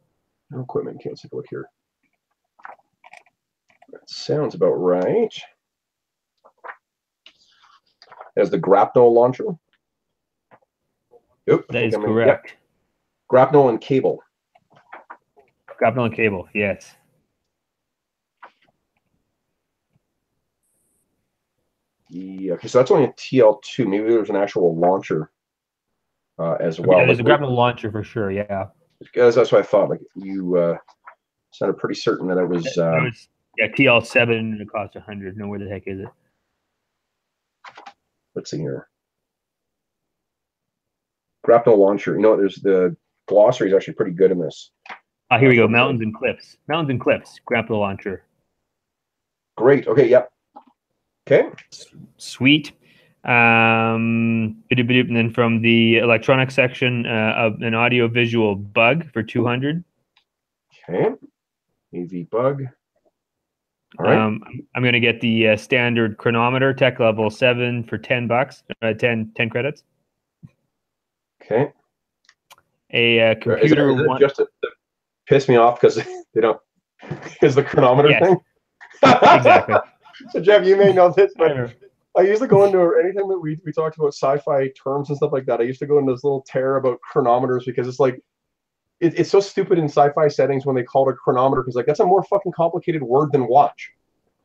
S1: Equipment. Okay, let's take a look here. That sounds about right. There's the grapnel launcher. Oop,
S2: That is correct.
S1: Yep. Grapnel and cable.
S2: Grapnel and cable, yes.
S1: Yeah, okay, so that's only a TL2. Maybe there's an actual launcher as well.
S2: Yeah, there's a grapnel launcher for sure, yeah.
S1: Because that's what I thought. Like you sounded pretty certain that it was.
S2: Yeah, TL7 and it cost 100. No, where the heck is it?
S1: Let's see here. Grapnel launcher. You know what? There's the glossary is actually pretty good in this.
S2: Here we go. Mountains and cliffs. Mountains and cliffs. Grapnel launcher.
S1: Great. Okay. Yep. Okay.
S2: Sweet. And then from the electronics section, an audio visual bug for 200.
S1: Okay. AV bug. All right.
S2: I'm going to get the standard chronometer, tech level 7 for $10. 10 credits.
S1: Okay.
S2: A computer.
S1: Is it just to piss me off because they don't. Is the chronometer thing?
S2: Exactly.
S1: So Jeff, you may know this, but I used to go into anytime that we talked about sci-fi terms and stuff like that. I used to go into this little tear about chronometers because it's like it's so stupid in sci-fi settings when they call it a chronometer because like that's a more fucking complicated word than watch.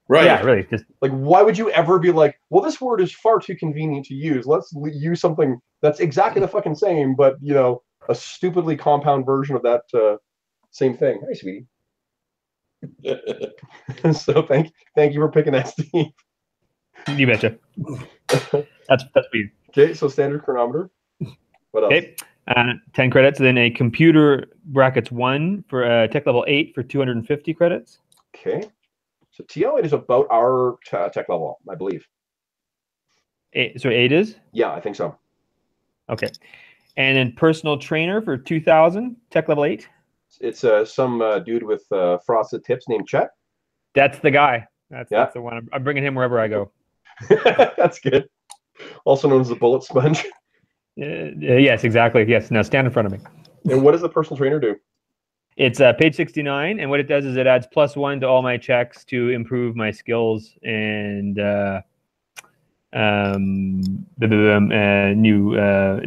S2: Right. Yeah, really. Just
S1: like, why would you ever be like, well, this word is far too convenient to use. Let's use something that's exactly the fucking same, but you know, a stupidly compound version of that same thing. Hey, sweetie. So thank you for picking that, Steve.
S2: You betcha. That's weird.
S1: Okay, so standard chronometer. What else?
S2: Okay, 10 credits. Then a computer brackets 1 for tech level 8 for 250 credits.
S1: Okay, so TL8 is about our tech level, I believe.
S2: So 8 is?
S1: Yeah, I think so.
S2: Okay, and then personal trainer for 2,000, tech level 8.
S1: It's some dude with frosted tips named Chet.
S2: That's the guy. That's the one. I'm bringing him wherever I go.
S1: That's good. Also known as the bullet sponge.
S2: Yes, exactly. Yes. Now stand in front of me.
S1: And what does the personal trainer do?
S2: It's page 69, and what it does is it adds +1 to all my checks to improve my skills and new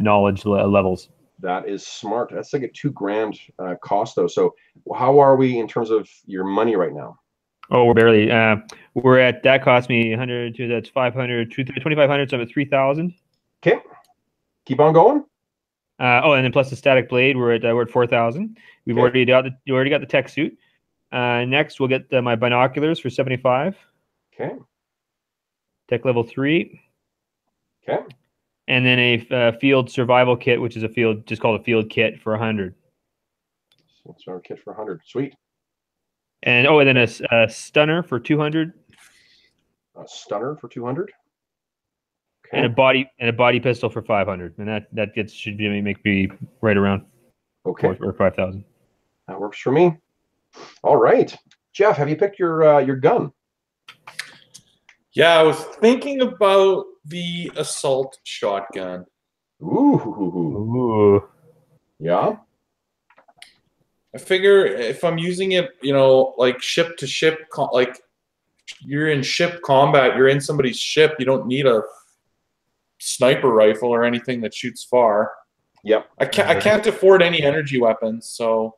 S2: knowledge levels.
S1: That is smart. That's like a $2,000 cost though. So how are we in terms of your money right now?
S2: Oh, we're barely. We're at that cost me 100. That's 500. 2,500. So I'm at 3,000.
S1: Okay, keep on going.
S2: And then plus the static blade, we're at 4,000. We've already got the tech suit. Next, we'll get my binoculars for 75.
S1: Okay.
S2: Tech level 3.
S1: Okay.
S2: And then a field survival kit, which is just called a field kit for 100.
S1: Survival kit for 100. Sweet.
S2: And then a stunner for 200.
S1: A stunner for 200. Okay.
S2: And a body pistol for 500, and that should make me right around 4,000 or 5,000.
S1: That works for me. All right, Jeff, have you picked your gun?
S3: Yeah, I was thinking about the assault shotgun.
S1: Ooh. Yeah.
S3: I figure if I'm using it, like ship to ship, like you're in ship combat, you're in somebody's ship, you don't need a sniper rifle or anything that shoots far.
S1: Yep.
S3: I can't afford any energy weapons, so.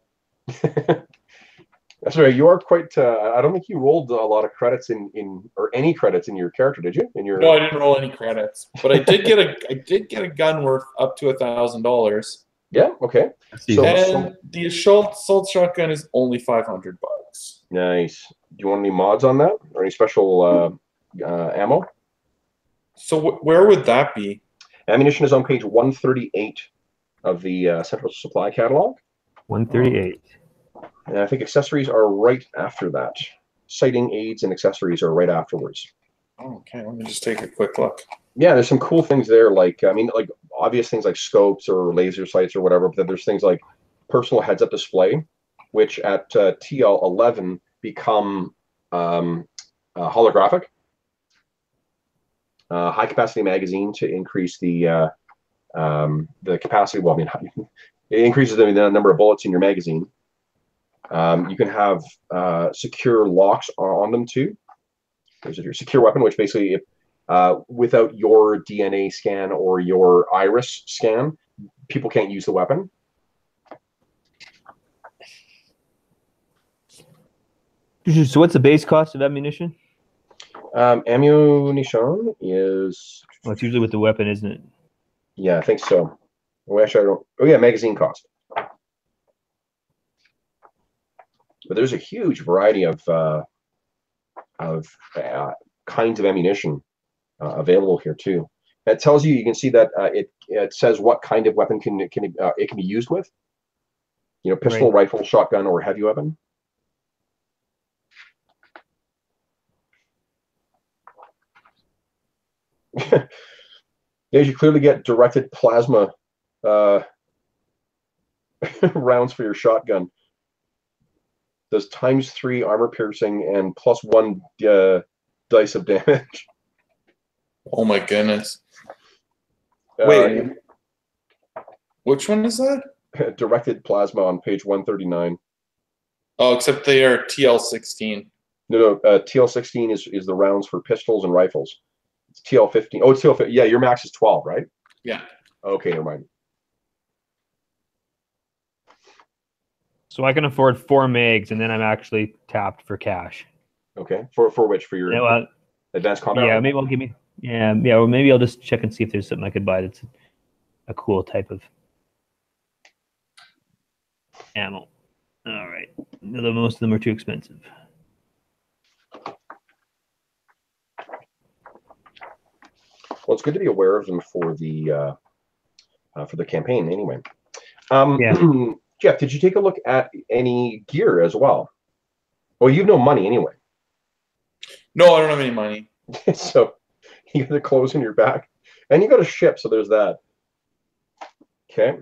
S1: That's right. You are quite. I don't think you rolled a lot of credits or any credits in your character, did you?
S3: No, I didn't roll any credits, but I did get a gun worth up to $1,000.
S1: Yeah. Okay.
S3: So the assault shotgun is only $500.
S1: Nice. Do you want any mods on that, or any special ammo?
S3: So where would that be?
S1: Ammunition is on page 138 of the Central Supply Catalog.
S2: 138.
S1: And I think accessories are right after that. Sighting aids and accessories are right afterwards.
S3: Okay, let me just take a quick look.
S1: Yeah, there's some cool things there. Like obvious things like scopes or laser sights or whatever, but then there's things like personal heads-up display, which at TL11 become holographic. High-capacity magazine to increase the capacity. Well, I mean, it increases the number of bullets in your magazine. You can have secure locks on them too. There's your secure weapon, which basically, without your DNA scan or your iris scan, people can't use the weapon.
S2: So what's the base cost of ammunition?
S1: Ammunition is...
S2: Well, it's usually with the weapon, isn't it?
S1: Yeah, I think so. Well, actually, I don't... Oh, yeah, magazine cost. But there's a huge variety of kinds of ammunition available here too. That tells you. You can see that it says what kind of weapon it can be used with. You know, pistol,
S2: right.
S1: rifle, shotgun, or heavy weapon. Yeah, you clearly get directed plasma rounds for your shotgun. Does ×3 armor piercing and +1 dice of damage.
S3: Oh my goodness. Wait, which one is that?
S1: Directed plasma on page 139.
S3: Oh, except they are TL16.
S1: No, TL16 is the rounds for pistols and rifles. It's TL15. Oh, it's TL15. Yeah, your max is 12, right?
S3: Yeah.
S1: Okay, never mind.
S2: So I can afford 4 mags, and then I'm actually tapped for cash.
S1: Okay, for which? For your advanced combat?
S2: Yeah, maybe I'll give me. Yeah, or maybe I'll just check and see if there's something I could buy that's a cool type of ammo. All right, most of them are too expensive.
S1: Well, it's good to be aware of them for the campaign, anyway.
S2: Yeah.
S1: Jeff, did you take a look at any gear as well? Well, you have no money anyway.
S3: No, I don't have any money.
S1: So you got the clothes in your back, and you got a ship. So there's that. Okay.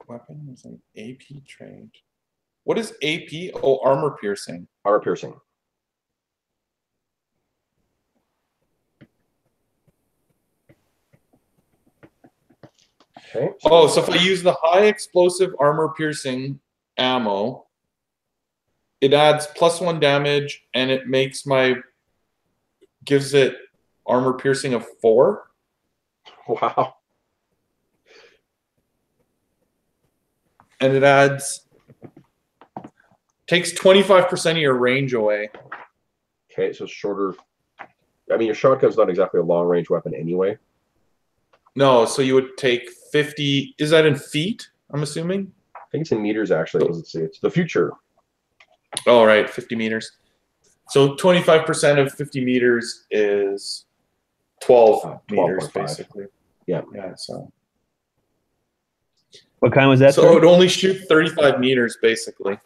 S3: Weapon is an AP trade. What is AP? Oh, armor piercing.
S1: Armor piercing. Okay.
S3: Oh, so if I use the high explosive armor piercing ammo, it adds +1 damage, and it gives it armor piercing of 4.
S1: Wow.
S3: And it takes 25% of your range away.
S1: Okay, so shorter. I mean, your shotgun's not exactly a long range weapon anyway.
S3: No, so you would take 50. Is that in feet? I'm assuming.
S1: I think it's in meters actually. Let's see. It's the future.
S3: Oh, right, 50 meters. So 25% of 50 meters is 12 meters, basically.
S1: Yeah.
S3: Yeah. So.
S2: What kind was that?
S3: So it would only shoot 35 meters, basically,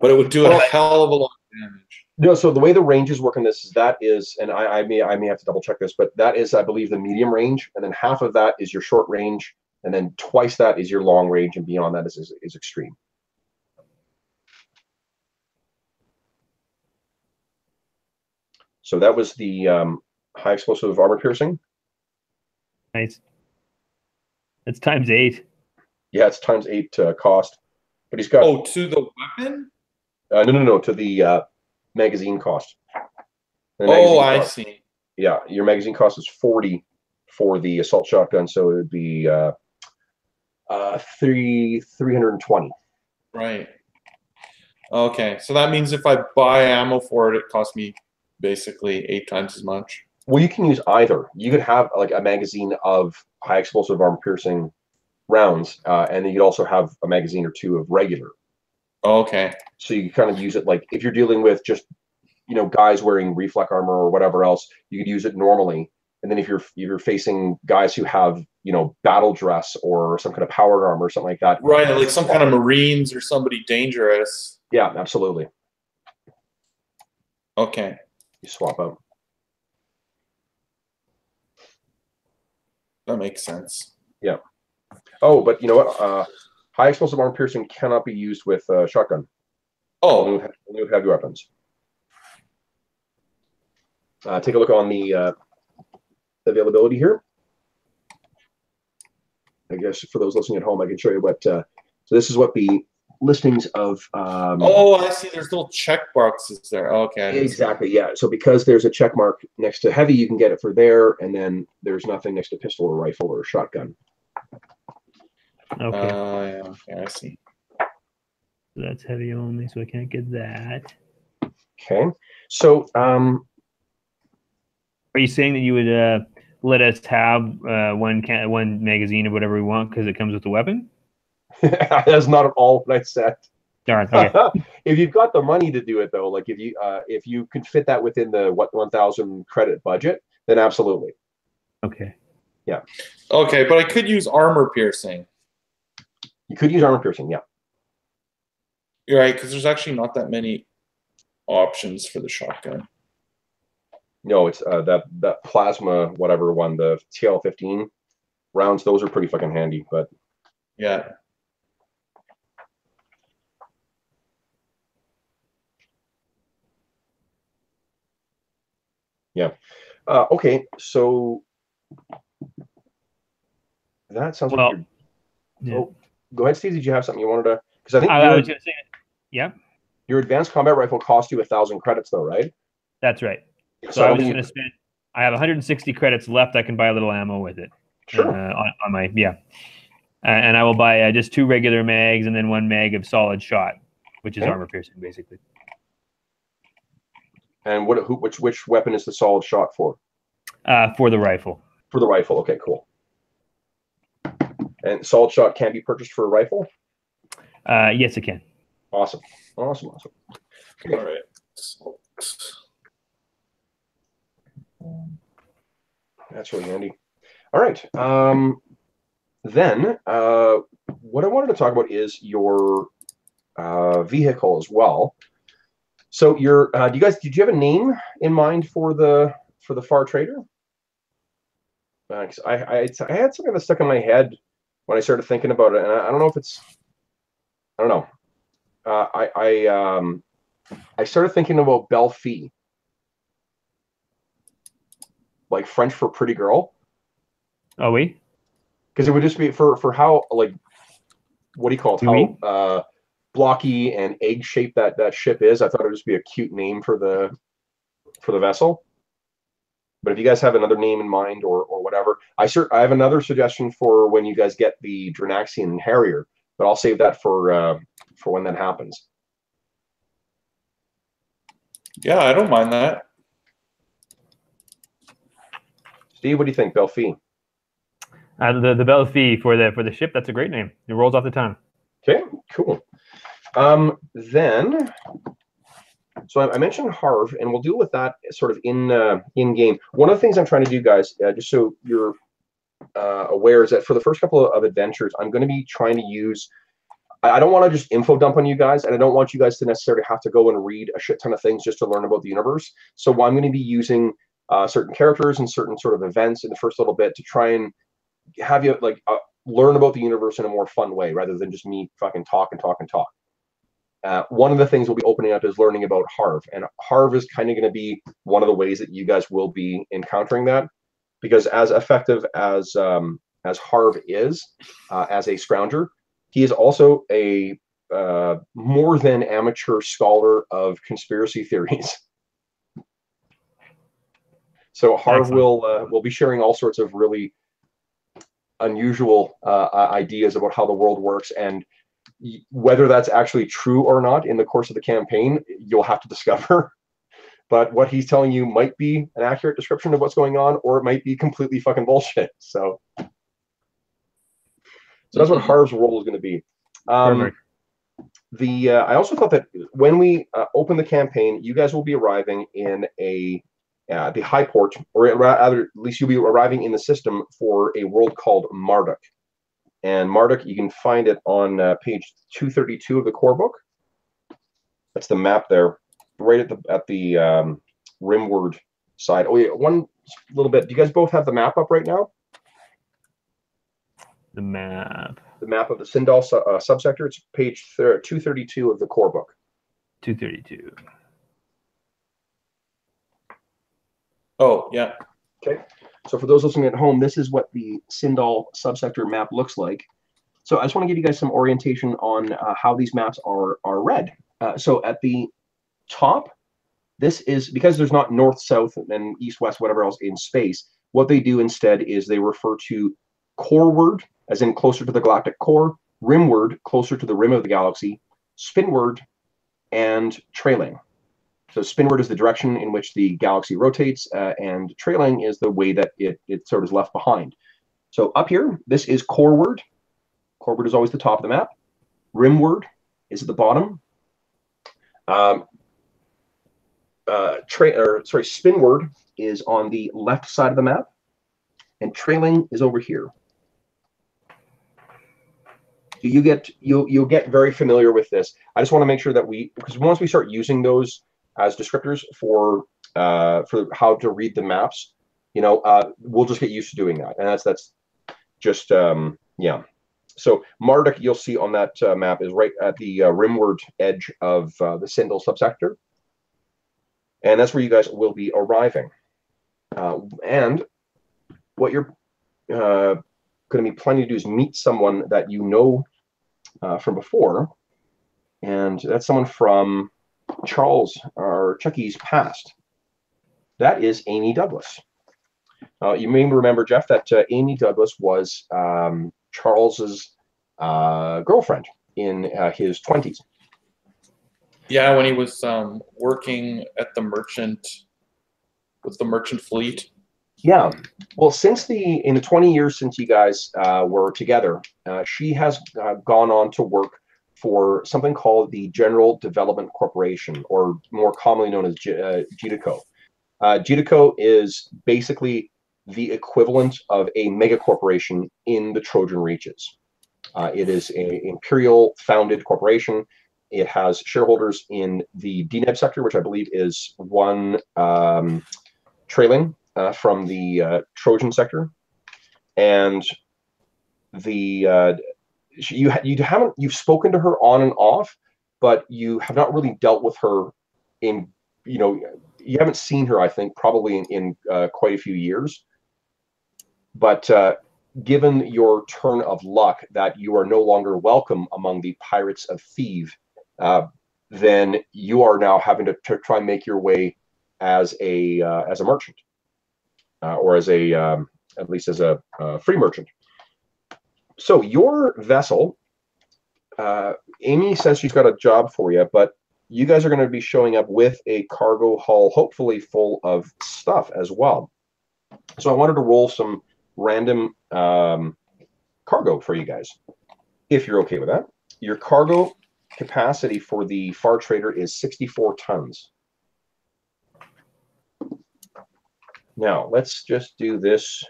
S3: but it would do a hell of a lot of damage.
S1: No, so the way the ranges work in this is and I may have to double check this, but that is, I believe, the medium range, and then half of that is your short range, and then twice that is your long range, and beyond that is extreme. So that was the high explosive armor piercing.
S2: Nice. It's ×8.
S1: Yeah, it's ×8 cost, but he's got.
S3: Oh, to the weapon?
S1: No, to the magazine cost.
S3: Oh, I see.
S1: Yeah, your magazine cost is 40 for the assault shotgun, so it would be 320.
S3: Right. Okay, so that means if I buy ammo for it, it costs me basically 8 times as much.
S1: Well, you can use either. You could have like a magazine of high explosive armor piercing rounds, and then you'd also have a magazine or two of regular.
S3: Okay.
S1: So you kind of use it like if you're dealing with just, guys wearing reflect armor or whatever else, you could use it normally. And then if you're facing guys who have, battle dress or some kind of powered armor or something like that.
S3: Right, like some kind of Marines or somebody dangerous.
S1: Yeah, absolutely.
S3: Okay.
S1: You swap out.
S3: That makes sense.
S1: Yeah. Oh, but you know what? High explosive armor piercing cannot be used with shotgun.
S3: Oh.
S1: Only with heavy weapons. Take a look on the availability here. I guess for those listening at home, I can show you what. So this is what the listings of.
S3: Oh, I see. There's little check boxes there. Okay.
S1: Exactly. Yeah. So because there's a check mark next to heavy, you can get it for there, and then there's nothing next to pistol or rifle or shotgun.
S2: Okay.
S3: Yeah. Okay, I see.
S2: So that's heavy only, so I can't get that.
S1: Okay. So
S2: are you saying that you would let us have one magazine of whatever we want because it comes with the weapon?
S1: That's not at all what I said.
S2: Darn. Okay.
S1: If you've got the money to do it, though, like if you could fit that within the 1,000 credit budget, then absolutely.
S2: Okay.
S1: Yeah.
S3: Okay, but I could use armor piercing.
S1: You could use armor piercing, yeah.
S3: You're right, because there's actually not that many options for the shotgun.
S1: No, it's that plasma whatever one, the TL-15 rounds. Those are pretty fucking handy, but
S3: yeah.
S1: Yeah. Okay, so that sounds
S2: well.
S1: like
S2: Yeah.
S1: Oh, go ahead, Steve. Did you have something you wanted to? Because I think
S2: I was going to say, yeah.
S1: Your advanced combat rifle cost you 1,000 credits, though, right?
S2: That's right.
S1: So
S2: I was just going to spend. I have 160 credits left. I can buy a little ammo with it.
S1: Sure.
S2: On my and I will buy just 2 regular mags and then 1 mag of solid shot, which is armor piercing, basically.
S1: And which weapon is the solid shot for?
S2: For the rifle.
S1: For the rifle. Okay, cool. And solid shot can be purchased for a rifle?
S2: Yes, it can.
S1: Awesome. Awesome.
S3: Okay. All right.
S1: That's really handy. All right. Then what I wanted to talk about is your vehicle as well. So did you have a name in mind for the Far Trader? I had something that stuck in my head when I started thinking about it, and I don't know if it's, I don't know. I started thinking about Belle Fille, like French for pretty girl.
S2: Oh, oui?
S1: Because it would just be for how, like, what do you call it?
S2: Oui.
S1: How blocky and egg shaped that ship is. I thought it would just be a cute name for the vessel. But if you guys have another name in mind or whatever, I have another suggestion for when you guys get the Drinaxian Harrier, but I'll save that for when that happens.
S3: Yeah, I don't mind that.
S1: Steve, what do you think, Belle Fille?
S2: The Belle Fille for the ship. That's a great name. It rolls off the tongue.
S1: Okay, cool. Then, so I mentioned Harv, and we'll deal with that sort of in game. One of the things I'm trying to do, guys, just so you're aware, is that for the first couple of adventures, I'm going to be trying to use. I don't want to just info dump on you guys, and I don't want you guys to necessarily have to go and read a shit ton of things just to learn about the universe. So I'm going to be using certain characters and certain sort of events in the first little bit to try and have you like learn about the universe in a more fun way rather than just me fucking talk and talk and talk. One of the things we'll be opening up is learning about Harv, and Harv is kind of going to be one of the ways that you guys will be encountering that, because as effective as Harv is as a scrounger, he is also a more than amateur scholar of conspiracy theories. So Harv will be sharing all sorts of really unusual ideas about how the world works, and whether that's actually true or not in the course of the campaign, you'll have to discover. But what he's telling you might be an accurate description of what's going on, or it might be completely fucking bullshit. So that's what Harv's role is going to be. I also thought that when we open the campaign, you guys will be arriving in the high port, or rather, at least you'll be arriving in the system for a world called Marduk. And Marduk, you can find it on page 232 of the core book. That's the map there, right at the rimward side. Oh yeah, one little bit. Do you guys both have the map up right now?
S2: The map.
S1: The map of the Sindal subsector. It's page 232 of the core book.
S2: 232.
S3: Oh, yeah.
S1: Okay. So for those listening at home, this is what the Sindal subsector map looks like. So I just want to give you guys some orientation on how these maps are read. So at the top, this is, because there's not north, south, and east, west, whatever else in space, what they do instead is they refer to coreward, as in closer to the galactic core, rimward, closer to the rim of the galaxy, spinward, and trailing. So spinward is the direction in which the galaxy rotates, and trailing is the way that it sort of is left behind. So up here, this is coreward. Coreward is always the top of the map. Rimward is at the bottom. Spinward is on the left side of the map, and trailing is over here. You'll get very familiar with this. I just want to make sure that because once we start using those as descriptors for how to read the maps, we'll just get used to doing that, and that's just yeah. So Marduk, you'll see on that map, is right at the rimward edge of the Sindal subsector, and that's where you guys will be arriving. And what you're going to be planning to do is meet someone that you know from before, and that's someone from Charles or Chucky's past. That is Amy Douglas. You may remember, Jeff, that Amy Douglas was Charles's girlfriend in his 20s.
S3: Yeah, when he was working at the merchant, with the merchant fleet.
S1: Yeah. Well, in the 20 years since you guys were together, she has gone on to work for something called the General Development Corporation, or more commonly known as GDCO. GDCO is basically the equivalent of a mega corporation in the Trojan Reaches. It is an Imperial-founded corporation. It has shareholders in the DNEB sector, which I believe is one trailing from the Trojan sector, and you've spoken to her on and off, but you have not really dealt with her in you haven't seen her, I think, probably in quite a few years. But given your turn of luck that you are no longer welcome among the Pirates of Thieves, then you are now having to try and make your way as a merchant, or as at least as a free merchant. So your vessel, Amy says she's got a job for you, but you guys are going to be showing up with a cargo hull, hopefully full of stuff as well. So I wanted to roll some random cargo for you guys, if you're okay with that. Your cargo capacity for the Far Trader is 64 tons. Now, let's just do this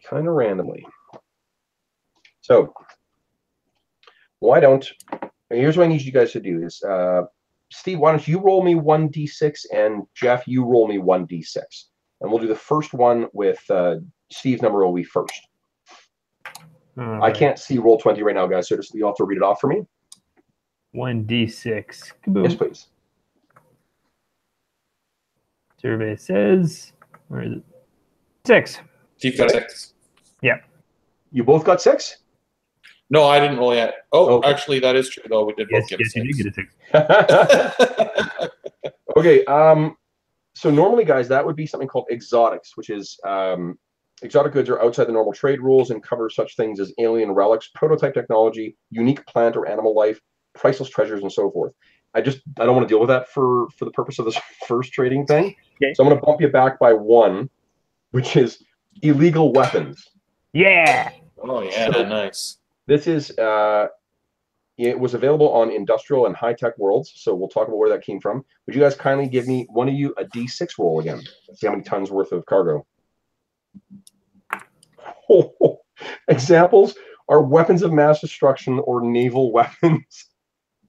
S1: kind of randomly. So, here's what I need you guys to do is, Steve, why don't you roll me 1d6, and Jeff, you roll me 1d6. And we'll do the first one with Steve's number will be first. Right. I can't see Roll20 right now, guys, so you'll have to read it off for me.
S2: 1d6.
S1: Kaboom. Yes, please.
S2: Survey says, where is it? 6.
S3: Steve got 6.
S2: Yeah.
S1: You both got 6?
S3: No, I didn't roll yet. Oh, okay. Actually, that is true, though. We did both get 6.
S2: You did get a 6.
S1: Okay, so normally, guys, that would be something called exotics, which is exotic goods are outside the normal trade rules and cover such things as alien relics, prototype technology, unique plant or animal life, priceless treasures, and so forth. I don't want to deal with that for the purpose of this first trading thing. Okay. So I'm going to bump you back by 1, which is illegal weapons.
S2: Yeah.
S3: Oh yeah, so nice.
S1: This is it was available on Industrial and High Tech Worlds, so we'll talk about where that came from. Would you guys kindly give me, one of you, a D6 roll again? Let's see how many tons worth of cargo. Examples are weapons of mass destruction or naval weapons.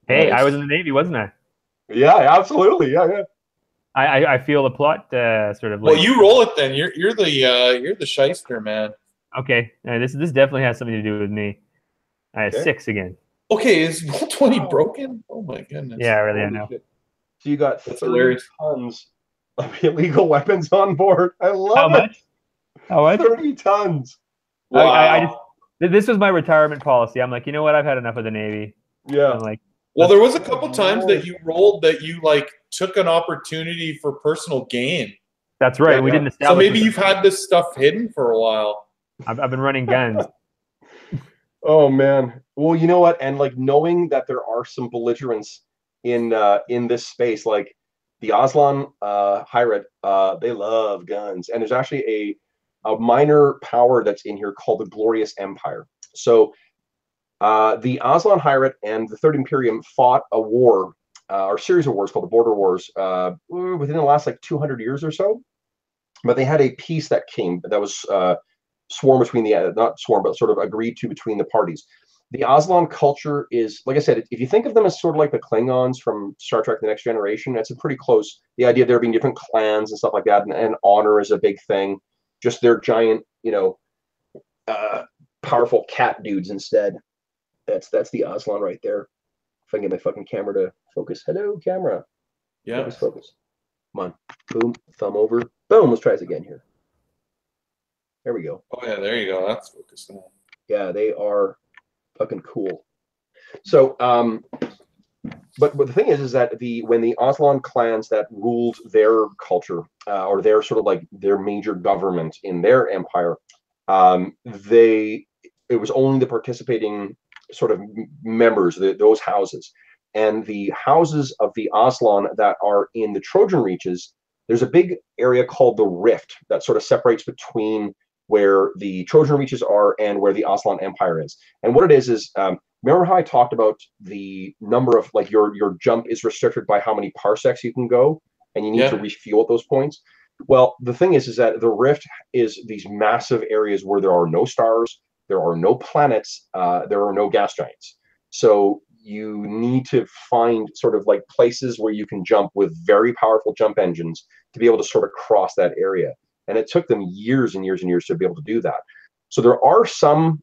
S2: Hey, nice. I was in the Navy, wasn't I?
S1: Yeah, absolutely. Yeah.
S2: I feel the plot sort of.
S3: Well, you roll it then. You're the shyster, man.
S2: Okay, this definitely has something to do with me. I have 6 again.
S3: Okay, is Roll20 broken? Oh my goodness.
S2: Yeah, really, I know.
S1: Shit. So you got
S3: That's
S1: 30
S3: hilarious.
S1: tons of illegal weapons on board. I love
S2: How
S1: it.
S2: much? How much?
S1: 30 tons.
S3: Wow.
S2: I just, this was my retirement policy. I'm like, you know what? I've had enough of the Navy.
S1: Yeah.
S2: I'm like,
S3: Well, there was a couple times that you rolled that you like took an opportunity for personal gain.
S2: that's right.
S1: Yeah,
S2: we
S1: yeah.
S2: didn't
S3: So
S2: establish.
S3: maybe you've had this stuff hidden for a while.
S2: I've been running guns.
S1: Oh man. Well, you know what? And like knowing that there are some belligerents in this space, like the Aslan Pirate, they love guns, and there's actually a minor power that's in here called the Glorious Empire. So the Aslan Pirate and the Third Imperium fought a war, or series of wars called the Border Wars, within the last like 200 years or so. But they had a peace that came that was sworn between the not sworn but sort of agreed to between the parties. The Aslan culture is, like I said, if you think of them as sort of like the Klingons from Star Trek: The Next Generation, that's a pretty close. The idea of there being different clans and stuff like that, and honor is a big thing. Just their giant, powerful cat dudes instead. That's the Aslan right there. If I can get my fucking camera to focus. Hello, camera.
S3: Yeah.
S1: Focus. Come on. Boom. Thumb over. Boom. Let's try this again here. There we go.
S3: Oh yeah, there you go. That's focused on.
S1: Yeah, they are fucking cool. So, but the thing is that when the Aslan clans that ruled their culture, or their sort of like their major government in their empire, it was only the participating sort of members, those houses, and the houses of the Aslan that are in the Trojan Reaches. There's a big area called the Rift that sort of separates between where the Trojan Reaches are and where the Aslan Empire is. And what it is remember how I talked about the number of, like, your jump is restricted by how many parsecs you can go, and you need to refuel at those points? Well, the thing is that the Rift is these massive areas where there are no stars, there are no planets, there are no gas giants. So you need to find sort of like places where you can jump with very powerful jump engines to be able to sort of cross that area. And it took them years and years and years to be able to do that. So there are some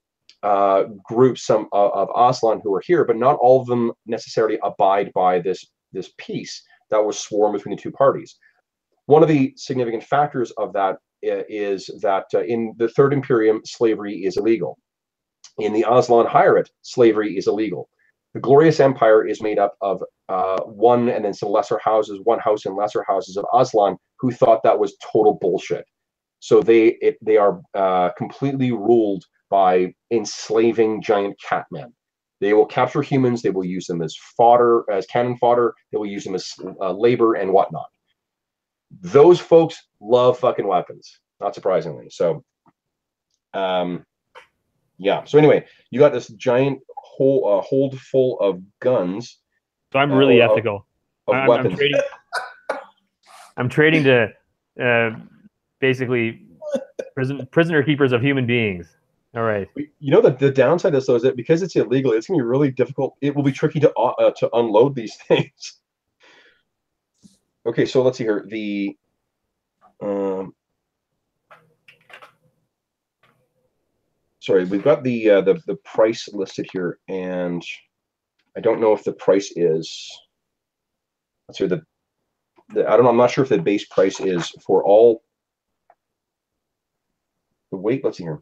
S1: groups, of Aslan who are here, but not all of them necessarily abide by this peace that was sworn between the two parties. One of the significant factors of that is that in the Third Imperium, slavery is illegal. In the Aslan Pirate, slavery is illegal. The Glorious Empire is made up of one and then some lesser houses, one house and lesser houses of Aslan who thought that was total bullshit. So they are completely ruled by enslaving giant catmen. They will capture humans. They will use them as fodder, as cannon fodder. They will use them as labor and whatnot. Those folks love fucking weapons, not surprisingly. So, yeah. So anyway, you got this giant hold full of guns.
S2: So I'm really ethical.
S1: Of weapons.
S2: I'm trading to basically prisoner keepers of human beings. All right.
S1: You know that the downside of this, though, is that because it's illegal, it's going to be really difficult. It will be tricky to unload these things. Okay, so let's see here. Sorry, we've got the price listed here, and I don't know if the price is. Let's see, I don't know. I'm not sure if the base price is for all the weight. Let's see here.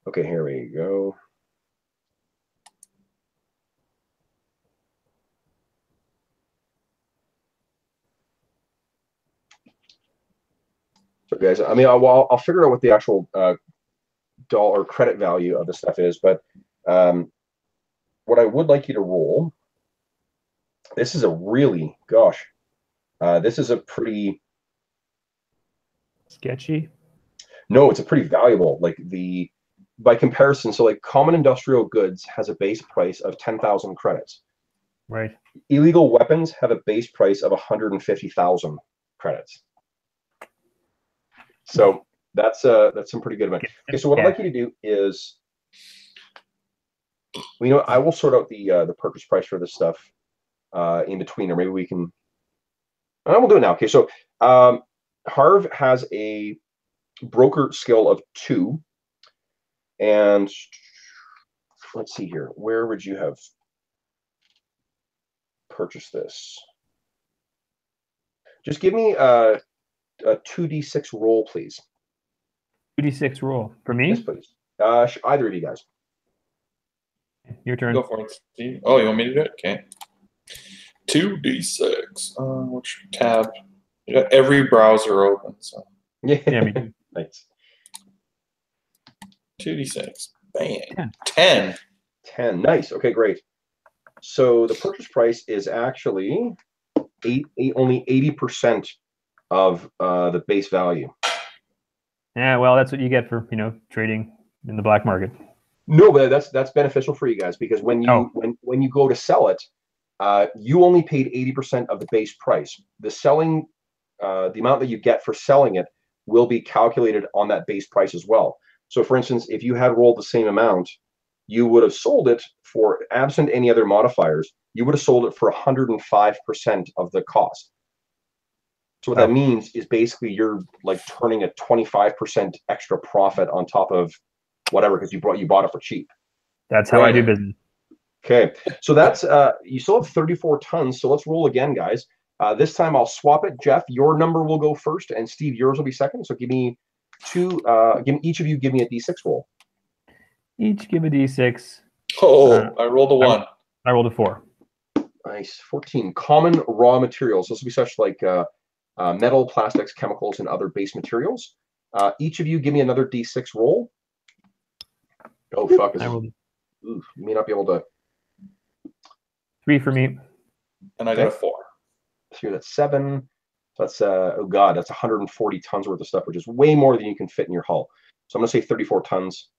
S1: Okay, here we go. So, guys, I mean, I'll figure out what the actual dollar credit value of the stuff is, but what I would like you to roll. This is a really, gosh, this is a pretty
S2: sketchy.
S1: No, it's a pretty valuable. By comparison, so like common industrial goods has a base price of 10,000 credits.
S2: Right.
S1: Illegal weapons have a base price of 150,000 credits. So That's some pretty good amount. Okay, so what I'd like you to do is, I will sort out the purchase price for this stuff in between, or maybe we can. We'll do it now. Okay, so Harv has a broker skill of 2, and let's see here. Where would you have purchased this? Just give me a 2d6 roll, please.
S2: 2d6 roll for me?
S1: Yes, please. Either of you guys.
S2: Your turn.
S3: Go for it, Steve. Oh, you want me to do it? Okay. 2d6. Which tab? You got every browser open, so.
S2: Yeah, me too.
S1: Thanks.
S3: 2d6. Bam.
S2: 10.
S1: 10. Nice. Okay, great. So the purchase price is actually only 80% of the base value.
S2: Yeah, well, that's what you get for trading in the black market.
S1: No, but that's beneficial for you guys, because when you when you go to sell it, you only paid 80% of the base price. The selling, the amount that you get for selling it will be calculated on that base price as well. So, for instance, if you had rolled the same amount, you would have sold it for, absent any other modifiers, you would have sold it for 105% of the cost. So what that means is basically you're like turning a 25% extra profit on top of whatever, because you bought it for cheap.
S2: That's how I do business.
S1: Okay, so that's you still have 34 tons. So let's roll again, guys. This time I'll swap it. Jeff, your number will go first, and Steve, yours will be second. So give me each of you give me a d6 roll.
S2: Each give a d6.
S3: Oh, I rolled a 1.
S2: I rolled a 4.
S1: Nice. 14. Common raw materials. This will be such like metal, plastics, chemicals, and other base materials. Each of you give me another d6 roll. Oh, fuck. You may not be able to.
S2: 3 for me.
S3: And I got a 4.
S1: So that's 7. So that's, oh God, that's 140 tons worth of stuff, which is way more than you can fit in your hull. So I'm going to say 34 tons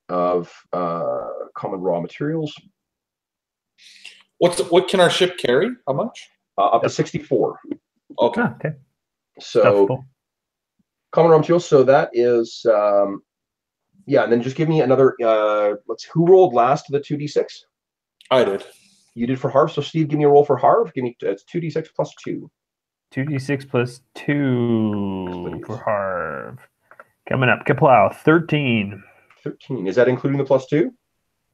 S1: of common raw materials.
S3: What can our ship carry? How much?
S1: Up to 64.
S3: Okay.
S2: Okay.
S1: So common raw materials. So that is, yeah. And then just give me another. Who rolled last to the 2d6?
S3: I did.
S1: You did for Harv. So Steve, give me a roll for Harv. Give me it's 2d6 plus 2.
S2: 2d6 plus 2 for Harv. Coming up, Kaplow, 13.
S1: 13. Is that including the plus 2?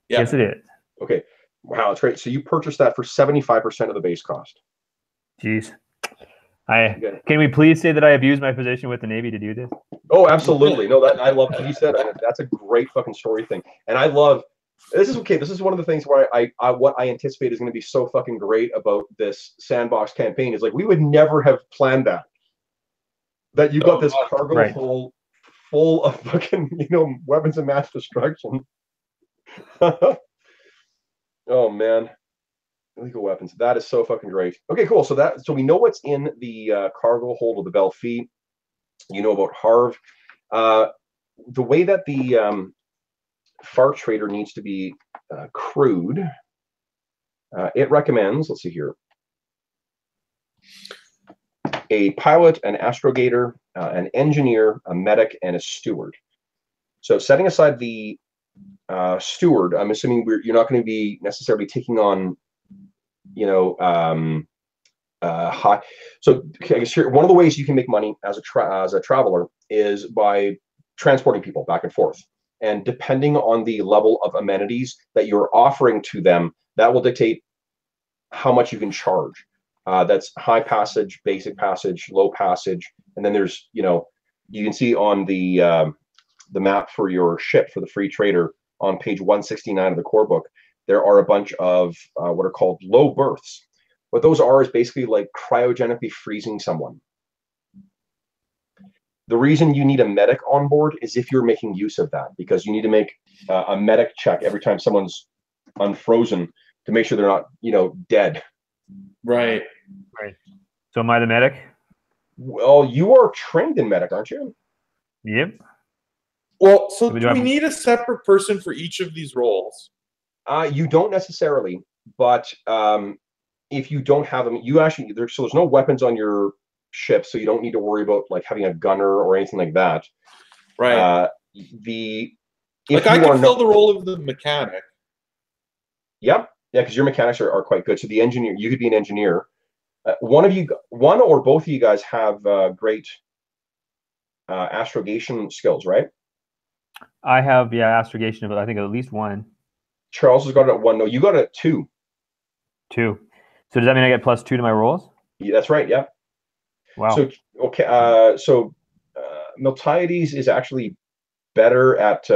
S3: Yeah.
S2: Yes, it is.
S1: Okay. Wow, that's great. So you purchased that for 75% of the base cost.
S2: Jeez. Can we please say that I abused my position with the Navy to do this?
S1: Oh, absolutely. No, I love what you said. That's a great fucking story thing. And I love this is okay. This is one of the things where what I anticipate is going to be so fucking great about this sandbox campaign is like we would never have planned that you got this cargo hold full of fucking weapons of mass destruction. Oh man, illegal weapons. That is so fucking great. Okay, cool. So we know what's in the cargo hold of the Belfi. You know about Harv. The way that the Far Trader needs to be crewed, it recommends. Let's see here. A pilot, an astrogator, an engineer, a medic, and a steward. So setting aside the steward, I'm assuming you're not going to be necessarily taking on, high. So I guess here, one of the ways you can make money as a traveler is by transporting people back and forth. And depending on the level of amenities that you're offering to them, that will dictate how much you can charge. That's high passage, basic passage, low passage, and then there's you can see on the map for your ship for the Free Trader on page 169 of the core book, there are a bunch of what are called low berths. What those are is basically like cryogenically freezing someone. The reason you need a medic on board is if you're making use of that, because you need to make a medic check every time someone's unfrozen to make sure they're not, dead.
S3: Right.
S2: So am I the medic?
S1: Well, you are trained in medic, aren't you?
S2: Yep.
S3: Well, so do we need a separate person for each of these roles?
S1: You don't necessarily, but if you don't have them, so there's no weapons on your ship, so you don't need to worry about like having a gunner or anything like that.
S3: Right.
S1: If
S3: I
S1: you
S3: can fill the role of the mechanic.
S1: Yeah, because your mechanics are quite good. So the engineer, you could be an engineer. One or both of you guys have great astrogation skills, right?
S2: I have, astrogation, but I think at least one.
S1: Charles has got it at 1. No, you got it at 2.
S2: 2. So does that mean I get +2 to my rolls?
S1: Yeah, that's right. Yeah.
S2: Wow.
S1: So okay. Miltiades is actually better at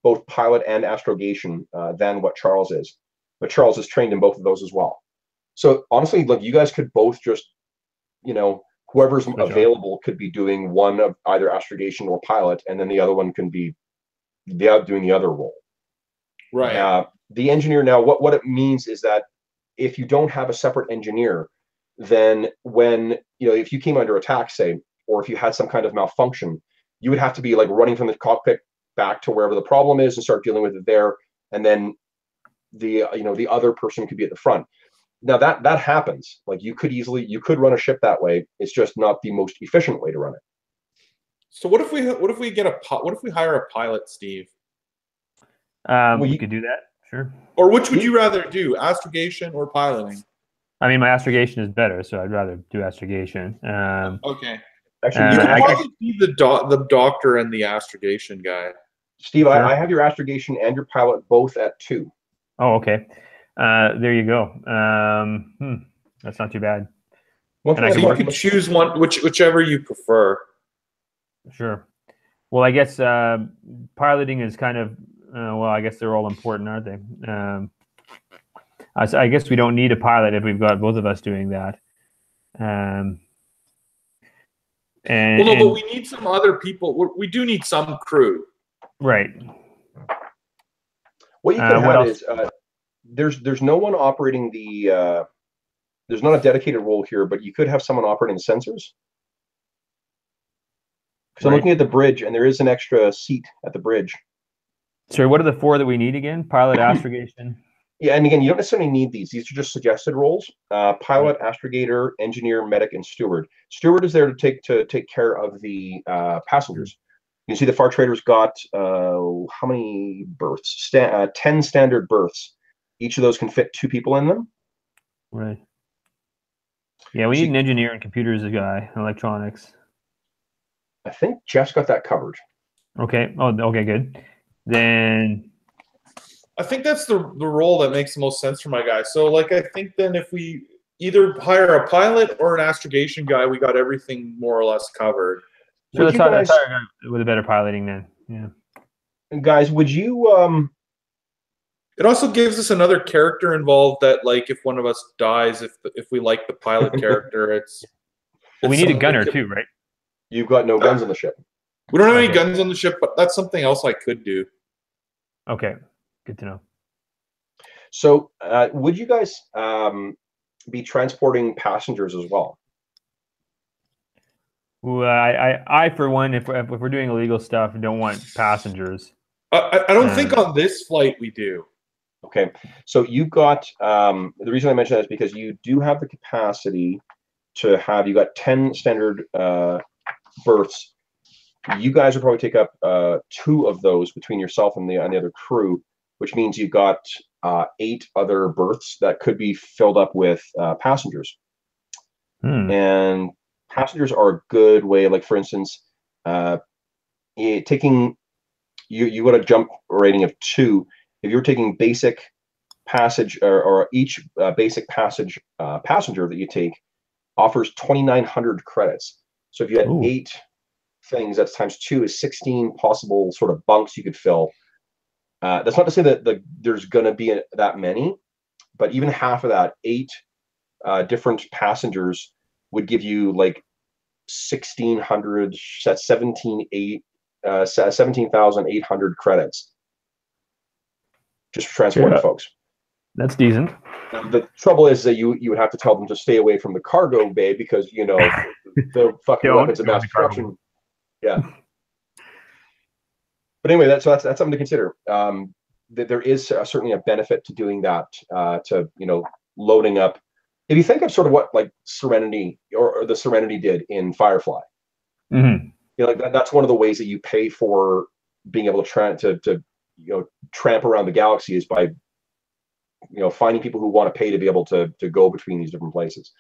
S1: both pilot and astrogation than what Charles is, but Charles is trained in both of those as well. So honestly, look, you guys could both just, whoever's available could be doing one of either astrogation or pilot, and then the other one can be doing the other role.
S3: Right.
S1: The engineer now, what it means is that if you don't have a separate engineer, then when, if you came under attack, say, or if you had some kind of malfunction, you would have to be like running from the cockpit back to wherever the problem is and start dealing with it there. And then the other person could be at the front. Now that happens. Like you could run a ship that way. It's just not the most efficient way to run it.
S3: So what if we hire a pilot, Steve?
S2: We could do that, sure.
S3: Or which would you rather do, astrogation or piloting?
S2: I mean, my astrogation is better, so I'd rather do astrogation.
S3: Okay.
S1: Actually,
S3: you could probably be the doctor and the astrogation guy.
S1: Steve, sure. I have your astrogation and your pilot both at 2.
S2: Oh, okay. There you go. That's not too bad.
S3: And I can choose one, whichever you prefer.
S2: Sure. Well, I guess piloting is kind of I guess they're all important, aren't they? I guess we don't need a pilot if we've got both of us doing that. But
S3: we need some other people. We do need some crew.
S2: Right.
S1: What you can have is there's no one operating the there's not a dedicated role here, but you could have someone operating the sensors. So I'm looking at the bridge, and there is an extra seat at the bridge.
S2: Sorry, what are the 4 that we need again? Pilot, astrogation.
S1: Yeah, and again, you don't necessarily need these. These are just suggested roles: pilot, astrogator, engineer, medic, and steward. Steward is there to take care of the passengers. You can see the Far Trader's got how many berths? 10 standard berths. Each of those can fit 2 people in them.
S2: Right. Yeah, we need an engineer and computers guy, electronics.
S1: I think Jeff's got that covered.
S2: Okay. Oh, okay, good. Then
S3: I think that's the role that makes the most sense for my guy. So, like, I think then if we either hire a pilot or an astrogation guy, we got everything more or less covered.
S2: So let's hire a guy with a better piloting then. Yeah.
S1: And guys, would you
S3: It also gives us another character involved that, like, if one of us dies, if we like the pilot character, it's
S2: well, we need a gunner too, right?
S1: You've got no guns on the ship.
S3: We don't have any guns on the ship, but that's something else I could do.
S2: Okay, good to know.
S1: So, would you guys be transporting passengers as well?
S2: Well, I for one, if we're doing illegal stuff, don't want passengers.
S3: I don't think on this flight we do.
S1: Okay, so you've got the reason I mention that is because you do have the capacity to have. You got 10 standard berths. You guys will probably take up 2 of those between yourself and the other crew, which means you've got 8 other berths that could be filled up with passengers. And passengers are a good way. Like, for instance, taking you got a jump rating of 2. If you're taking basic passage or each basic passage passenger that you take offers 2,900 credits. So if you had 8 things, that's times 2 is 16 possible sort of bunks you could fill. That's not to say that there's going to be that many, but even half of that, 8 different passengers would give you like 1,600. That's 17,800 credits just for transporting folks.
S2: That's decent.
S1: The trouble is that you would have to tell them to stay away from the cargo bay because the fucking weapons of mass destruction. Yeah. But anyway, that's something to consider. There is certainly a benefit to doing that. To loading up if you think of sort of what like Serenity or the Serenity did in Firefly,
S2: Mm-hmm.
S1: you know, like that's one of the ways that you pay for being able to tramp around the galaxy is by finding people who want to pay to be able to go between these different places.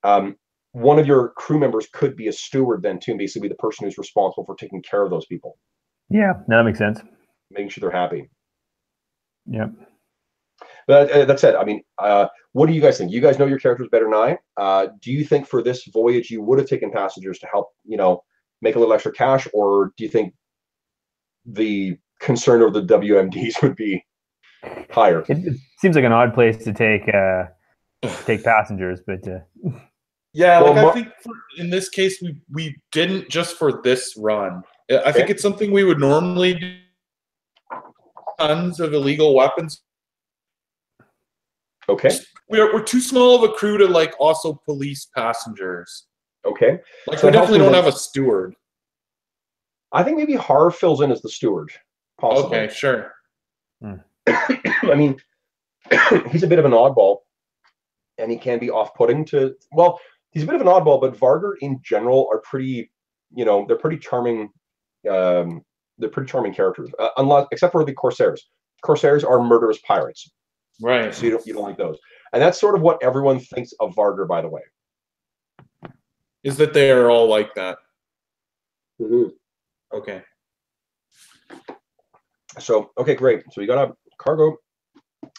S1: One of your crew members could be a steward then too, basically the person who's responsible for taking care of those people.
S2: Yeah, that makes sense.
S1: Making sure they're happy.
S2: Yeah.
S1: But that said, I mean, what do you guys think? You guys know your characters better than I. Do you think for this voyage you would have taken passengers to help, make a little extra cash, or do you think the concern of the WMDs would be higher?
S2: It seems like an odd place to take passengers, but
S3: yeah, well, like I think in this case we didn't just for this run. I think it's something we would normally do. Tons of illegal weapons.
S1: Okay.
S3: We're too small of a crew to like also police passengers.
S1: Okay.
S3: Like so we definitely don't have a steward.
S1: I think maybe Harv fills in as the steward. Possibly.
S3: Okay, sure.
S1: I mean, he's a bit of an oddball, and he can be off-putting to. Well, he's a bit of an oddball, but Vargr in general are pretty. They're pretty charming. They're pretty charming characters, except for the Corsairs. Corsairs are murderous pirates,
S3: right?
S1: So you don't like those, and that's sort of what everyone thinks of Vargr, by the way.
S3: Is that they are all like that?
S1: Mm-hmm.
S3: Okay.
S1: So okay, great. So we got a cargo.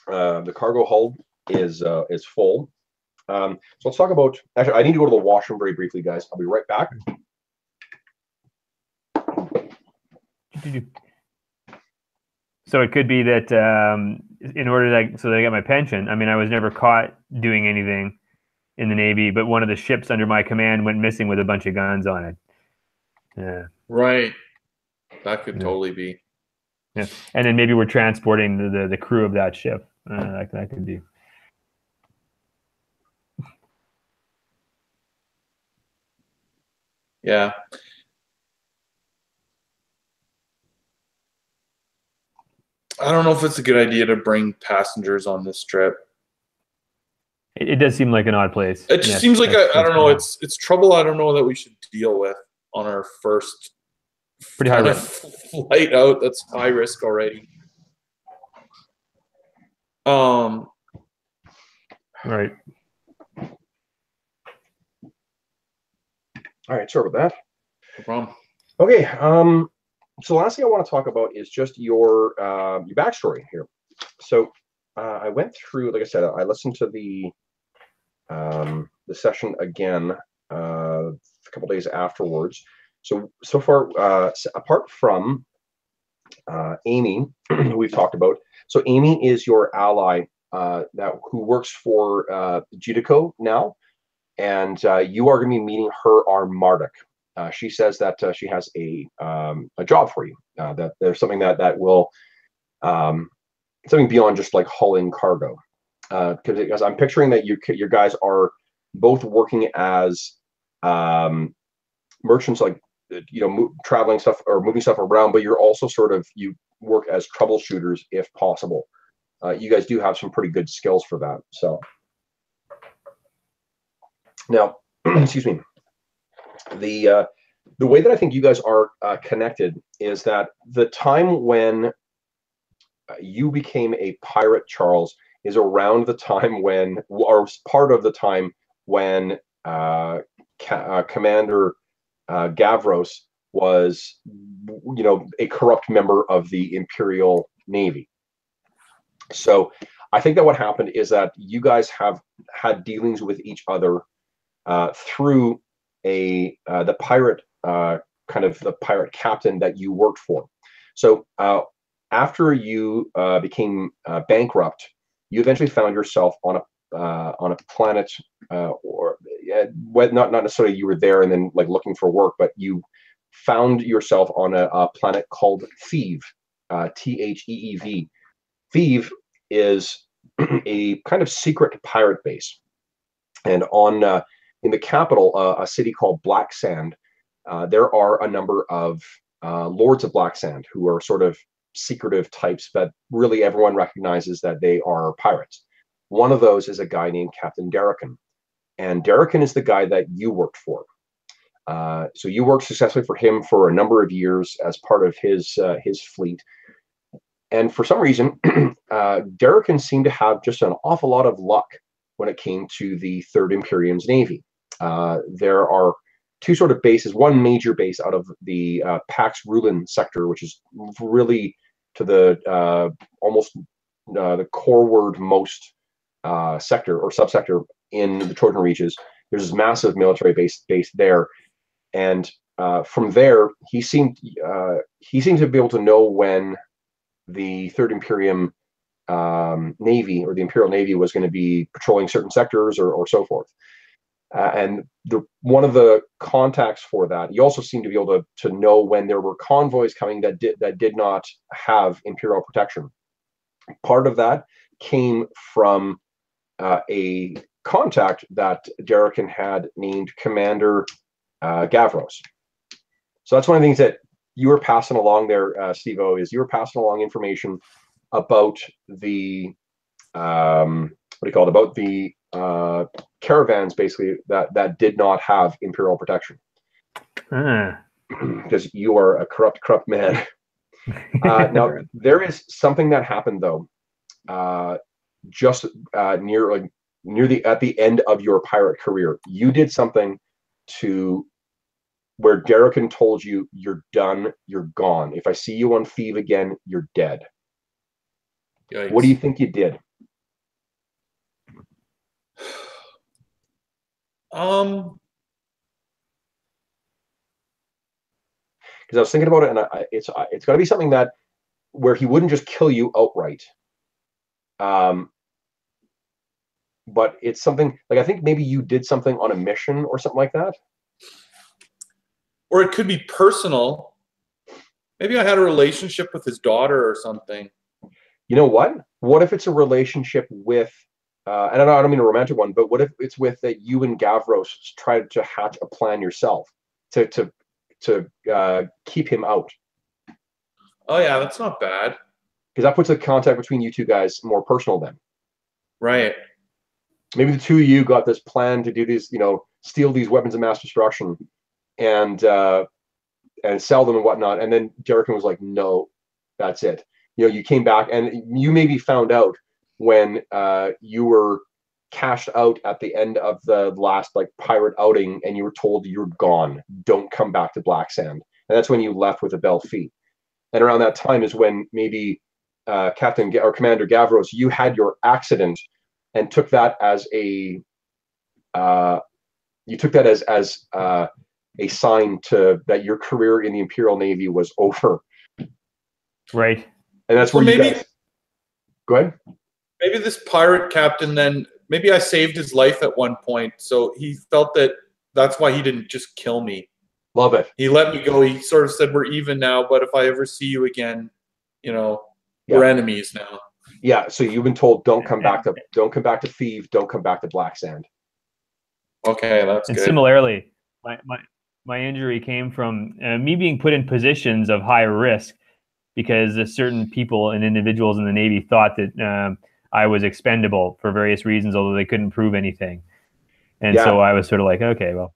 S1: The cargo hull is full. So let's talk about. Actually, I need to go to the washroom very briefly, guys. I'll be right back.
S2: So it could be that in order that I get my pension. I mean, I was never caught doing anything in the Navy, but one of the ships under my command went missing with a bunch of guns on it. Yeah.
S3: Right. That could totally be.
S2: Yeah, and then maybe we're transporting the crew of that ship. That could be.
S3: Yeah. I don't know if it's a good idea to bring passengers on this trip.
S2: It does seem like an odd place.
S3: It just seems like I don't know. It's trouble. I don't know that we should deal with on our first
S2: pretty high risk
S3: flight out. That's high risk already.
S2: Right.
S1: All right. Sorry about that.
S3: No problem.
S1: Okay. So the last thing I want to talk about is just your backstory here. So I went through, like I said, I listened to the session again a couple days afterwards. So far, apart from Amy, who we've talked about. So Amy is your ally who works for Judico now, and you are going to be meeting her on Marduk. She says that she has a job for you. That there's something that will something beyond just like hauling cargo. Because I'm picturing that your guys are both working as merchants, like traveling stuff or moving stuff around, but you're also you work as troubleshooters if possible. You guys do have some pretty good skills for that. So now, excuse me. The way that I think you guys are connected is that the time when you became a pirate, Charles, is around the time when, or part of the time when Commander Gavros was, a corrupt member of the Imperial Navy. So I think that what happened is that you guys have had dealings with each other through the pirate the pirate captain that you worked for. So after you became bankrupt, you eventually found yourself on a planet, not necessarily you were there and then like looking for work, but you found yourself on a planet called Thiev, Theev. Thiev is a kind of secret pirate base, and in the capital, a city called Black Sand, there are a number of lords of Black Sand who are sort of secretive types, but really everyone recognizes that they are pirates. One of those is a guy named Captain Darrican. and Derekin is the guy that you worked for. So you worked successfully for him for a number of years as part of his fleet. And for some reason, Derekin seemed to have just an awful lot of luck when it came to the Third Imperium's Navy. There are two sort of bases, one major base out of the Pax Rulin sector, which is really to the almost the coreward most sector or subsector in the Trojan Reaches. There's this massive military base there, and from there he seemed to be able to know when the Third Imperium Navy or the Imperial Navy was going to be patrolling certain sectors or so forth. And one of the contacts for that, he also seemed to be able to know when there were convoys coming that did not have Imperial protection. Part of that came from a contact that Derekin had named Commander Gavros. So that's one of the things that you were passing along there, Steve-O, is you were passing along information about the about the caravans, basically, that did not have Imperial protection. Because you are a corrupt man. Now, there is something that happened, though, just at the end of your pirate career. You did something where Derekin told you, you're done, you're gone. If I see you on Thieves again, you're dead. Yikes. What do you think you did? Because I was thinking about it, and it's got to be something that where he wouldn't just kill you outright. But it's something like, I think maybe you did something on a mission or something like that.
S3: Or it could be personal. Maybe I had a relationship with his daughter or something.
S1: You know what? What if it's a relationship with, and I don't mean a romantic one, but what if it's with that you and Gavros tried to hatch a plan yourself to keep him out?
S3: Oh yeah, that's not bad.
S1: Because that puts the contact between you two guys more personal then.
S3: Right.
S1: Maybe the two of you got this plan to do these, steal these weapons of mass destruction and sell them and whatnot. And then Derekin was like, no, that's it. You came back and you maybe found out when you were cashed out at the end of the last pirate outing and you were told you're gone. Don't come back to Black Sand. And that's when you left with a Belfi. And around that time is when maybe Captain or Commander Gavros, you had your accident and took that as a sign that your career in the Imperial Navy was over.
S2: Right.
S1: And that's where you guys... Go ahead.
S3: Maybe this pirate captain then, maybe I saved his life at one point, so he felt that's why he didn't just kill me.
S1: Love it.
S3: He let me go. He sort of said, we're even now, but if I ever see you again, we're enemies now.
S1: Yeah, so you've been told don't come back to Thieves, don't come back to Black Sand.
S3: Okay, that's good.
S2: And similarly, my injury came from me being put in positions of high risk because certain people and individuals in the Navy thought that I was expendable for various reasons, although they couldn't prove anything. And so I was sort of like, okay, well.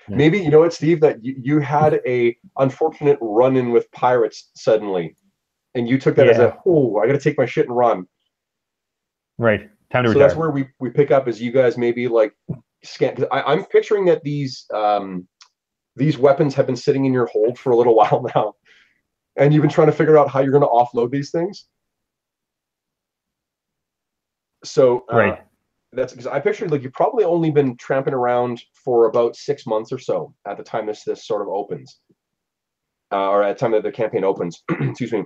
S2: Yeah.
S1: Maybe, you know what, Steve, that you had a unfortunate run-in with pirates suddenly, and you took that as I got to take my shit and run.
S2: Right. Time to retire.
S1: So that's where we pick up as you guys maybe scan. I'm picturing that these weapons have been sitting in your hold for a little while now, and you've been trying to figure out how you're going to offload these things. So
S2: right.
S1: That's because I pictured you've probably only been tramping around for about 6 months or so at the time this sort of opens, or at the time that the campaign opens. Excuse me.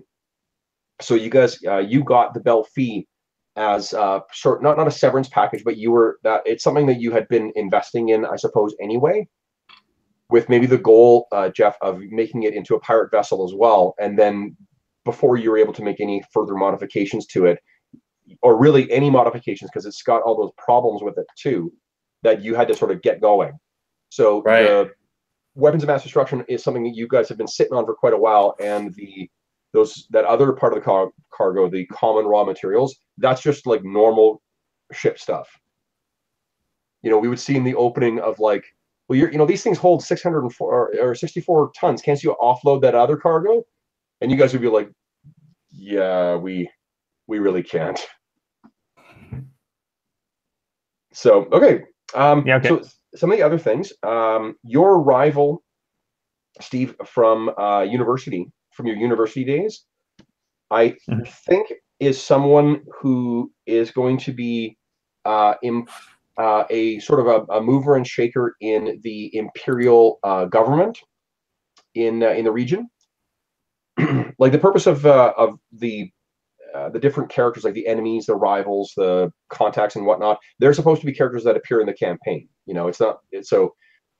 S1: So you guys, you got the Belfi as not a severance package, but it's something that you had been investing in, I suppose, anyway, with maybe the goal, Jeff, of making it into a pirate vessel as well. And then before you were able to make any further modifications to it, or really any modifications, because it's got all those problems with it too, that you had to sort of get going. So the weapons of mass destruction is something that you guys have been sitting on for quite a while, and that other part of the cargo, the common raw materials, that's just normal ship stuff. we would see in the opening of like, well, these things hold 604 or 64 tons. Can't you offload that other cargo? And you guys would be like, yeah, we really can't. So, okay.
S2: Yeah, okay.
S1: So some of the other things, your rival, Steve, from your university days, I think is someone who is going to be a sort of a mover and shaker in the imperial government in the region. Like the purpose of the different characters, like the enemies, the rivals, the contacts, and whatnot, they're supposed to be characters that appear in the campaign. It's not so.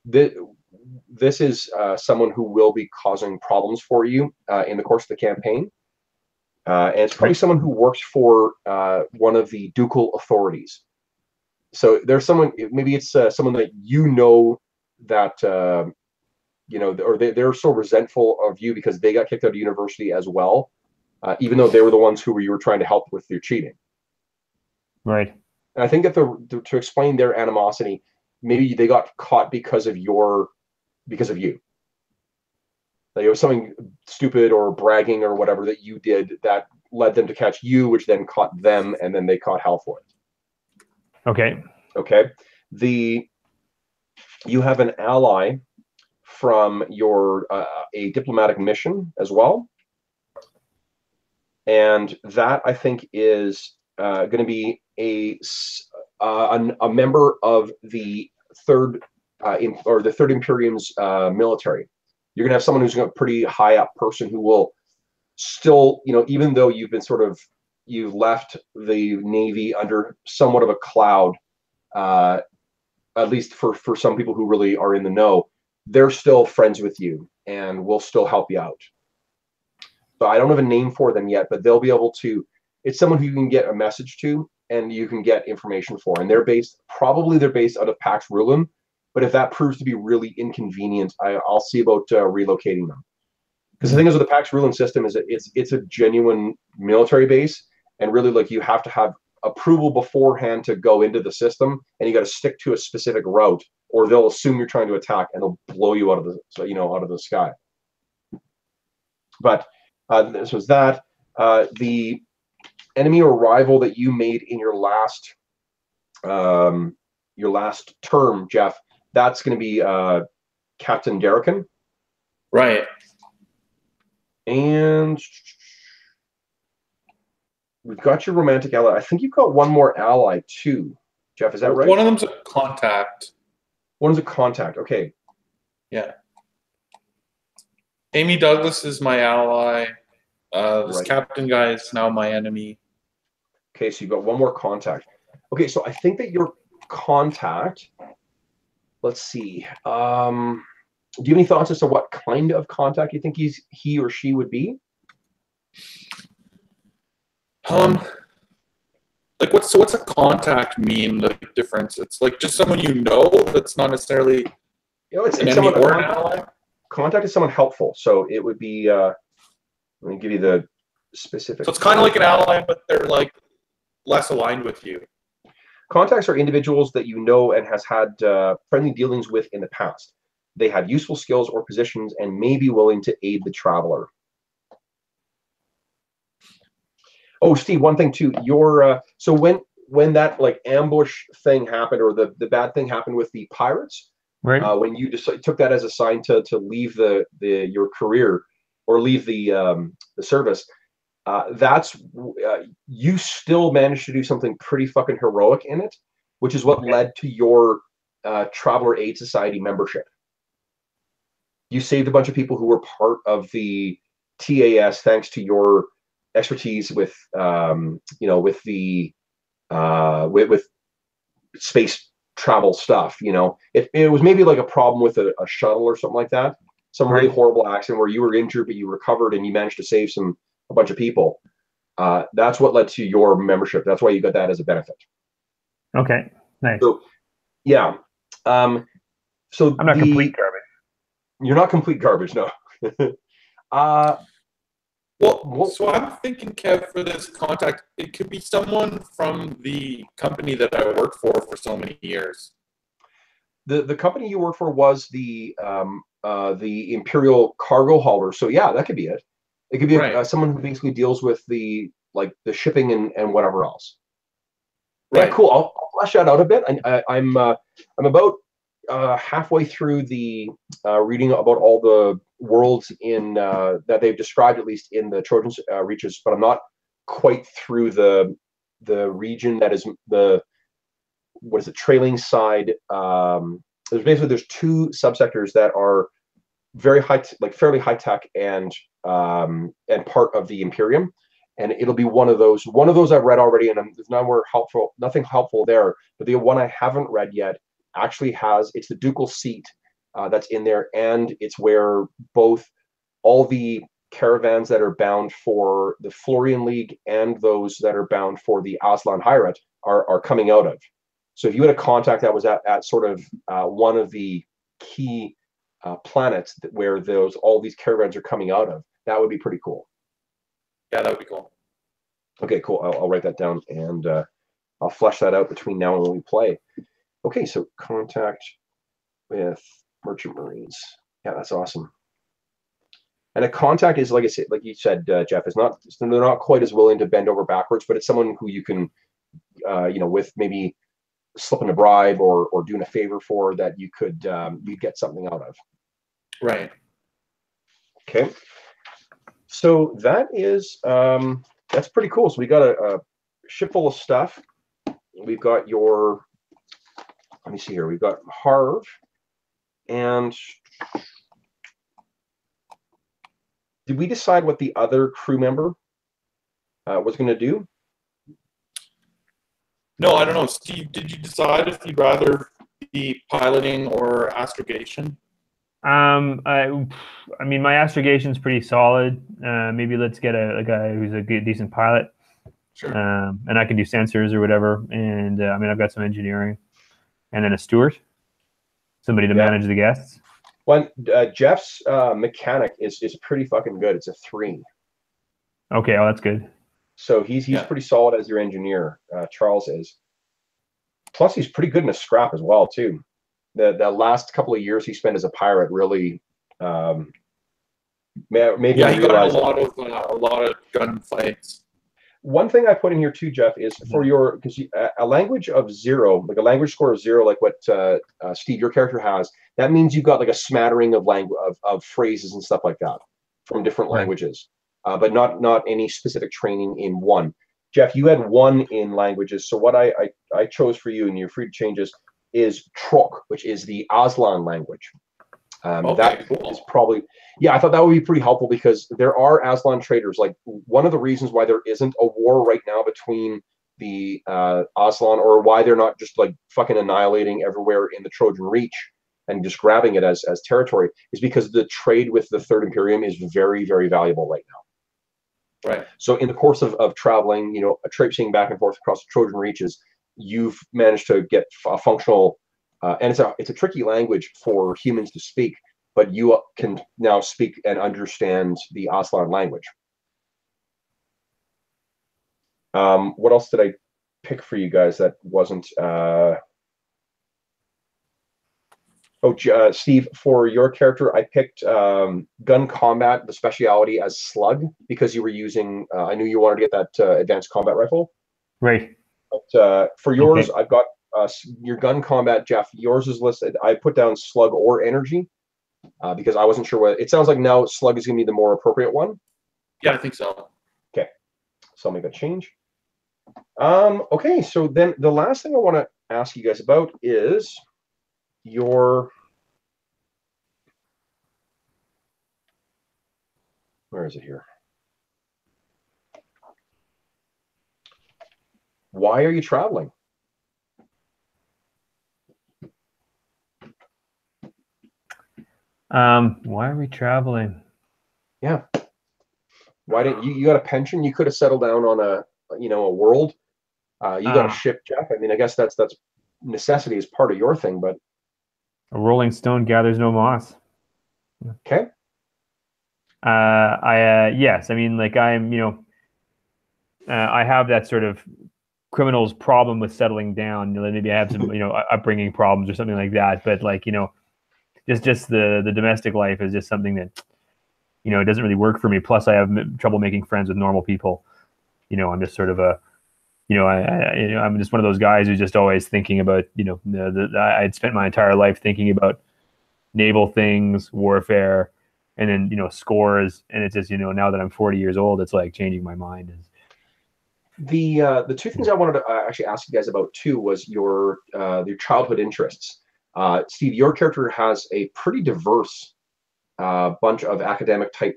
S1: This is someone who will be causing problems for you in the course of the campaign, and it's probably someone who works for one of the ducal authorities. So there's someone, maybe it's someone that that or they're so resentful of you because they got kicked out of university as well, even though they were the ones who you were trying to help with your cheating.
S2: Right.
S1: And I think that to explain their animosity, maybe they got caught because of you. Like it was something stupid or bragging or whatever that you did that led them to catch you, which then caught them, and then they caught hell for it.
S2: Okay.
S1: Okay. You have an ally from your a diplomatic mission as well, and that I think is going to be a member of the third the Third Imperium's military. You're going to have someone who's a pretty high up person who will still, even though you've left the Navy under somewhat of a cloud, at least for some people who really are in the know, they're still friends with you and will still help you out. So I don't have a name for them yet, but they'll be able to. It's someone who you can get a message to and you can get information for, and they're based out of Pax Rulum. But if that proves to be really inconvenient, I'll see about relocating them. Because the thing is with the Pax Rulum system is that it's a genuine military base, and really like you have to have approval beforehand to go into the system, and you got to stick to a specific route, or they'll assume you're trying to attack and they'll blow you out of the sky. But this was that the enemy or rival that you made in your last term, Jeff. That's going to be Captain Derrican.
S3: Right.
S1: And we've got your romantic ally. I think you've got one more ally too, Jeff. Is that right?
S3: One of them's a contact.
S1: One's a contact. Okay.
S3: Yeah. Amy Douglas is my ally. This captain guy is now my enemy.
S1: Okay, so you've got one more contact. Okay, so I think that your contact. Let's see. Do you have any thoughts as to what kind of contact you think he or she would be?
S3: Like what's a contact mean? The difference? It's like just someone that's not necessarily
S1: it's someone or an ally. Contact is someone helpful, so it would be. Let me give you the specific.
S3: So it's kind of like an ally, but they're like less aligned with you.
S1: Contacts are individuals that you know and has had friendly dealings with in the past. They have useful skills or positions and may be willing to aid the traveler. Oh, Steve, one thing too. So when that like ambush thing happened, or the bad thing happened with the pirates,
S2: right?
S1: When you just took that as a sign to leave your career or leave the service. That's you still managed to do something pretty fucking heroic in it, which is what led to your Traveler Aid Society membership. You saved a bunch of people who were part of the TAS thanks to your expertise with with space travel stuff. It was maybe like a problem with a shuttle or something like that, some really horrible accident where you were injured but you recovered and you managed to save a bunch of people. That's what led to your membership. That's why you got that as a benefit.
S2: Okay, nice.
S1: So, yeah. So
S2: I'm not complete garbage.
S1: You're not complete garbage, no.
S3: So I'm thinking, Kev, for this contact, it could be someone from the company that I worked for so many years.
S1: the company you work for was the Imperial cargo hauler. So yeah, that could be it. It could be someone who basically deals with the shipping and whatever else. Right. Yeah, cool. I'll flesh that out a bit. I'm about halfway through the reading about all the worlds in that they've described, at least in the Trojan's Reaches, but I'm not quite through the region that is the trailing side. There's two subsectors that are very high, fairly high tech and part of the Imperium, and it'll be one of those. One of those I've read already, and there's nothing helpful there. But the one I haven't read yet actually it's the ducal seat that's in there, and it's where both all the caravans that are bound for the Florian League and those that are bound for the Aslan Hierate are coming out of. So if you had a contact that was at sort of one of the key planets where all these caravans are coming out of, that would be pretty cool.
S3: Yeah, that would be cool.
S1: Okay, cool. I'll write that down, and I'll flesh that out between now and when we play. Okay, so contact with Merchant Marines. Yeah, that's awesome. And a contact is, like you said, Jeff, they're not quite as willing to bend over backwards, but it's someone who you can, with maybe slipping a bribe or doing a favor for, that you could you get something out of.
S3: Right.
S1: Okay. So that is that's pretty cool. So we got a ship full of stuff. We've got let me see here. We've got Harv, and did we decide what the other crew member was going to do?
S3: No, I don't know. Steve, did you decide if you'd rather be piloting or astrogation?
S2: I mean, my astrogation's pretty solid. Maybe let's get a guy who's a decent pilot.
S3: Sure.
S2: And I can do sensors or whatever. And I mean, I've got some engineering, and then a steward, somebody to manage the guests.
S1: Well, Jeff's mechanic is pretty fucking good. It's a 3.
S2: Okay, oh, that's good.
S1: So he's pretty solid as your engineer. Charles is. Plus, he's pretty good in a scrap as well too. The last couple of years he spent as a pirate really made him realize
S3: a lot of gunfights.
S1: One thing I put in here too, Jeff, is for because a language of 0, like a language score of 0, like what Steve, your character has, that means you've got like a smattering of of phrases and stuff like that from different languages, but not any specific training in one. Jeff, you had 1 in languages, so what I chose for you, and you're free to change this, is Trok, which is the Aslan language. That cool. Is probably, I thought that would be pretty helpful because there are Aslan traders. Like, one of the reasons why there isn't a war right now between the Aslan, or why they're not just like fucking annihilating everywhere in the Trojan Reach and just grabbing it as territory, is because the trade with the Third Imperium is very, very valuable right now.
S3: Right.
S1: So in the course of traveling, traipsing back and forth across the Trojan Reaches, you've managed to get a functional, and it's a tricky language for humans to speak, but you can now speak and understand the Aslan language. What else did I pick for you guys that wasn't? Steve, for your character, I picked gun combat, the speciality, as slug, because you were using. I knew you wanted to get that advanced combat rifle.
S2: Right.
S1: But for yours, I've got your gun combat, Jeff. Yours is listed. I put down slug or energy because I wasn't sure what. It sounds like now slug is going to be the more appropriate one.
S3: Yeah, I think so.
S1: Okay, so I'll make a change. Okay, so then the last thing I want to ask you guys about is your. Where is it here? Why are you traveling?
S2: Why are we traveling?
S1: Yeah. Why didn't you got a pension? You could have settled down on a world. You got a ship, Jeff. I mean, I guess that's necessity is part of your thing, but
S2: a rolling stone gathers no moss.
S1: Okay.
S2: Yes. I mean, like I have that sort of criminal's problem with settling down. Maybe I have some, upbringing problems or something like that. But like, just the domestic life is just something that, it doesn't really work for me. Plus, I have trouble making friends with normal people. I'm just sort of I'm just one of those guys who's just always thinking about, I'd spent my entire life thinking about naval things, warfare, and then, scores. And it's just, now that I'm 40 years old, it's like changing my mind.
S1: The two things I wanted to actually ask you guys about too was your childhood interests. Steve, your character has a pretty diverse bunch of academic type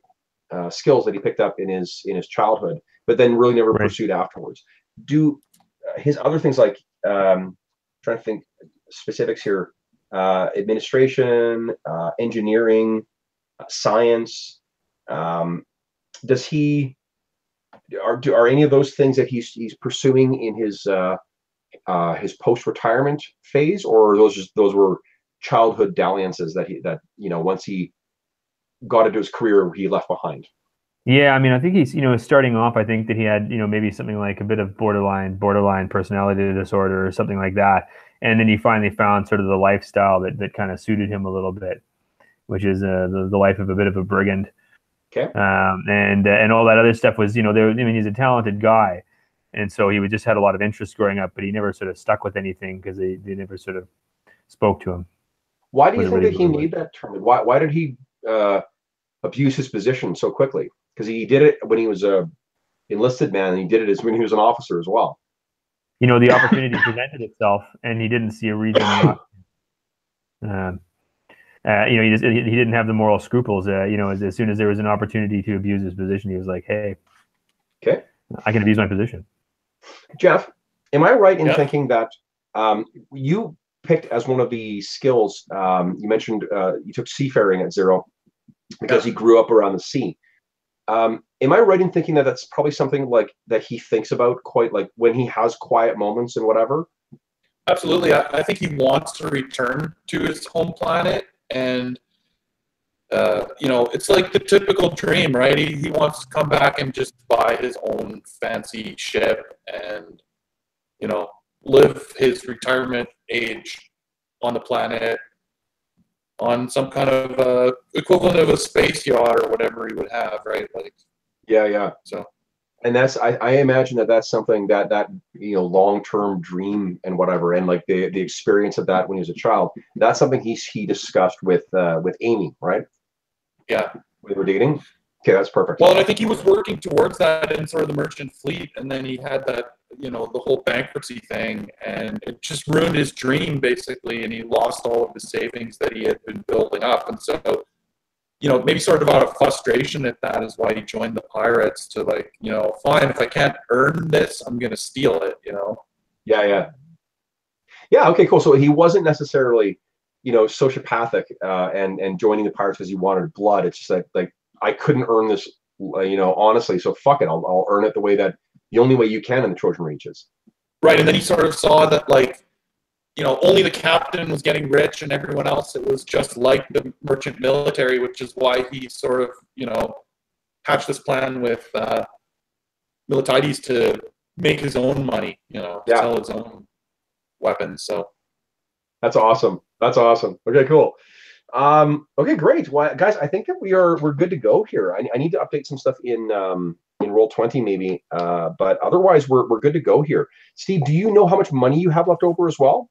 S1: skills that he picked up in his childhood, but then really never pursued afterwards. Do his other things like trying to think specifics here, administration, engineering, science. Does he? Are any of those things that he's pursuing in his post-retirement phase, or are those were childhood dalliances that once he got into his career he left behind?
S2: Yeah, I mean, I think he's starting off. I think that he had maybe something like a bit of borderline personality disorder or something like that, and then he finally found sort of the lifestyle that kind of suited him a little bit, which is the life of a bit of a brigand.
S1: Okay.
S2: And all that other stuff was, he's a talented guy. And so he just had a lot of interest growing up, but he never sort of stuck with anything because they never sort of spoke to him.
S1: Why do you think that he made that turn? Why did he abuse his position so quickly? Because he did it when he was a enlisted man, and he did it when he was an officer as well.
S2: The opportunity presented itself, and he didn't see a reason not. He didn't have the moral scruples. As soon as there was an opportunity to abuse his position, he was like, "Hey,
S1: okay,
S2: I can abuse my position."
S1: Jeff, am I right in thinking that you picked as one of the skills? You mentioned you took seafaring at 0 because he grew up around the sea. Am I right in thinking that that's probably something like that he thinks about quite, like when he has quiet moments and whatever?
S3: Absolutely. I think he wants to return to his home planet. And, it's like the typical dream, right? He wants to come back and just buy his own fancy ship and, live his retirement age on the planet on some kind of equivalent of a space yacht or whatever he would have, right? Like,
S1: yeah.
S3: So.
S1: And that's, I imagine that's something that long-term dream and whatever, and like the experience of that when he was a child, that's something he discussed with Amy, right?
S3: Yeah.
S1: When they were dating. Okay, that's perfect.
S3: Well, and I think he was working towards that in sort of the merchant fleet, and then he had that, the whole bankruptcy thing, and it just ruined his dream basically, and he lost all of the savings that he had been building up, and so. Maybe sort of out of frustration at that is why he joined the Pirates to like, fine, if I can't earn this, I'm going to steal it,
S1: Yeah. Okay, cool. So he wasn't necessarily, sociopathic and joining the Pirates because he wanted blood. It's just like I couldn't earn this, honestly. So fuck it. I'll earn it the only way you can in the Trojan Reaches.
S3: Right. And then he sort of saw that like, only the captain was getting rich and everyone else, it was just like the merchant military, which is why he sort of, hatched this plan with Miltiades to make his own money, sell his own weapons. So
S1: that's awesome. Okay, cool. Okay, great. Well, guys, I think that we're good to go here. I need to update some stuff in Roll20 maybe, but otherwise we're good to go here. Steve, do you know how much money you have left over as well?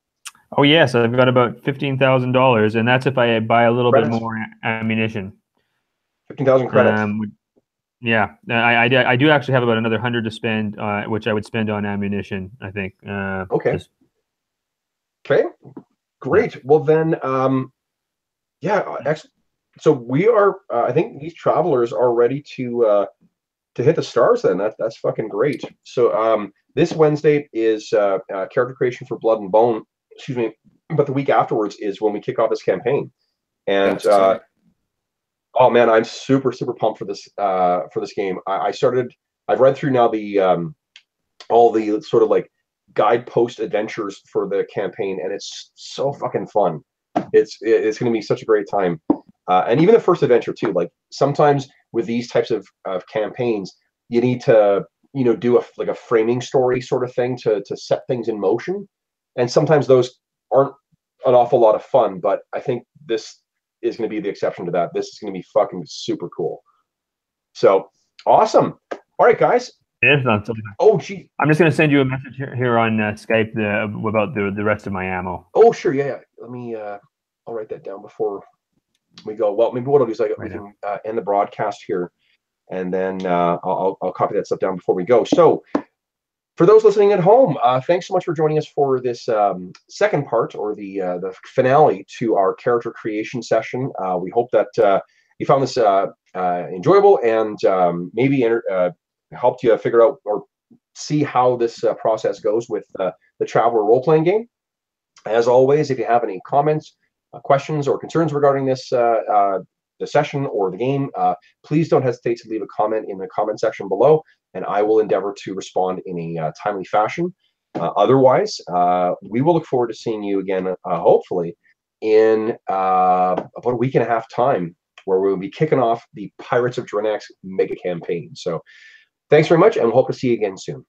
S2: Oh yes, I've got about $15,000, and that's if I buy a little bit more ammunition.
S1: 15,000 credits.
S2: Yeah, I do actually have about another 100 to spend, which I would spend on ammunition, I think.
S1: Okay. Okay. Great. Yeah. Well then, so we are. I think these travelers are ready to hit the stars. Then that's fucking great. So this Wednesday is character creation for Blood and Bone. Excuse me, but the week afterwards is when we kick off this campaign, and oh man, I'm super pumped for this game. I've read through now the all the sort of like guidepost adventures for the campaign, and it's so fucking fun. It's going to be such a great time, and even the first adventure too. Like sometimes with these types of campaigns, you need to do like a framing story sort of thing to set things in motion. And sometimes those aren't an awful lot of fun, but I think this is going to be the exception to that. This is going to be fucking super cool. So awesome. All right, guys.
S2: Yeah, not so
S1: oh, gee.
S2: I'm just going to send you a message here on Skype about the rest of my ammo.
S1: Oh, sure. Yeah. Let me, I'll write that down before we go. Well, maybe what I'll do is we can end the broadcast here, and then I'll copy that stuff down before we go. So for those listening at home, thanks so much for joining us for this second part, or the finale to our character creation session. We hope that you found this enjoyable and maybe helped you figure out or see how this process goes with the Traveler role-playing game. As always, if you have any comments, questions, or concerns regarding this the session or the game, please don't hesitate to leave a comment in the comment section below, and I will endeavor to respond in a timely fashion. Otherwise, we will look forward to seeing you again, hopefully, in about a week and a half time, where we'll be kicking off the Pirates of Drinax mega campaign. So thanks very much, and we hope to see you again soon.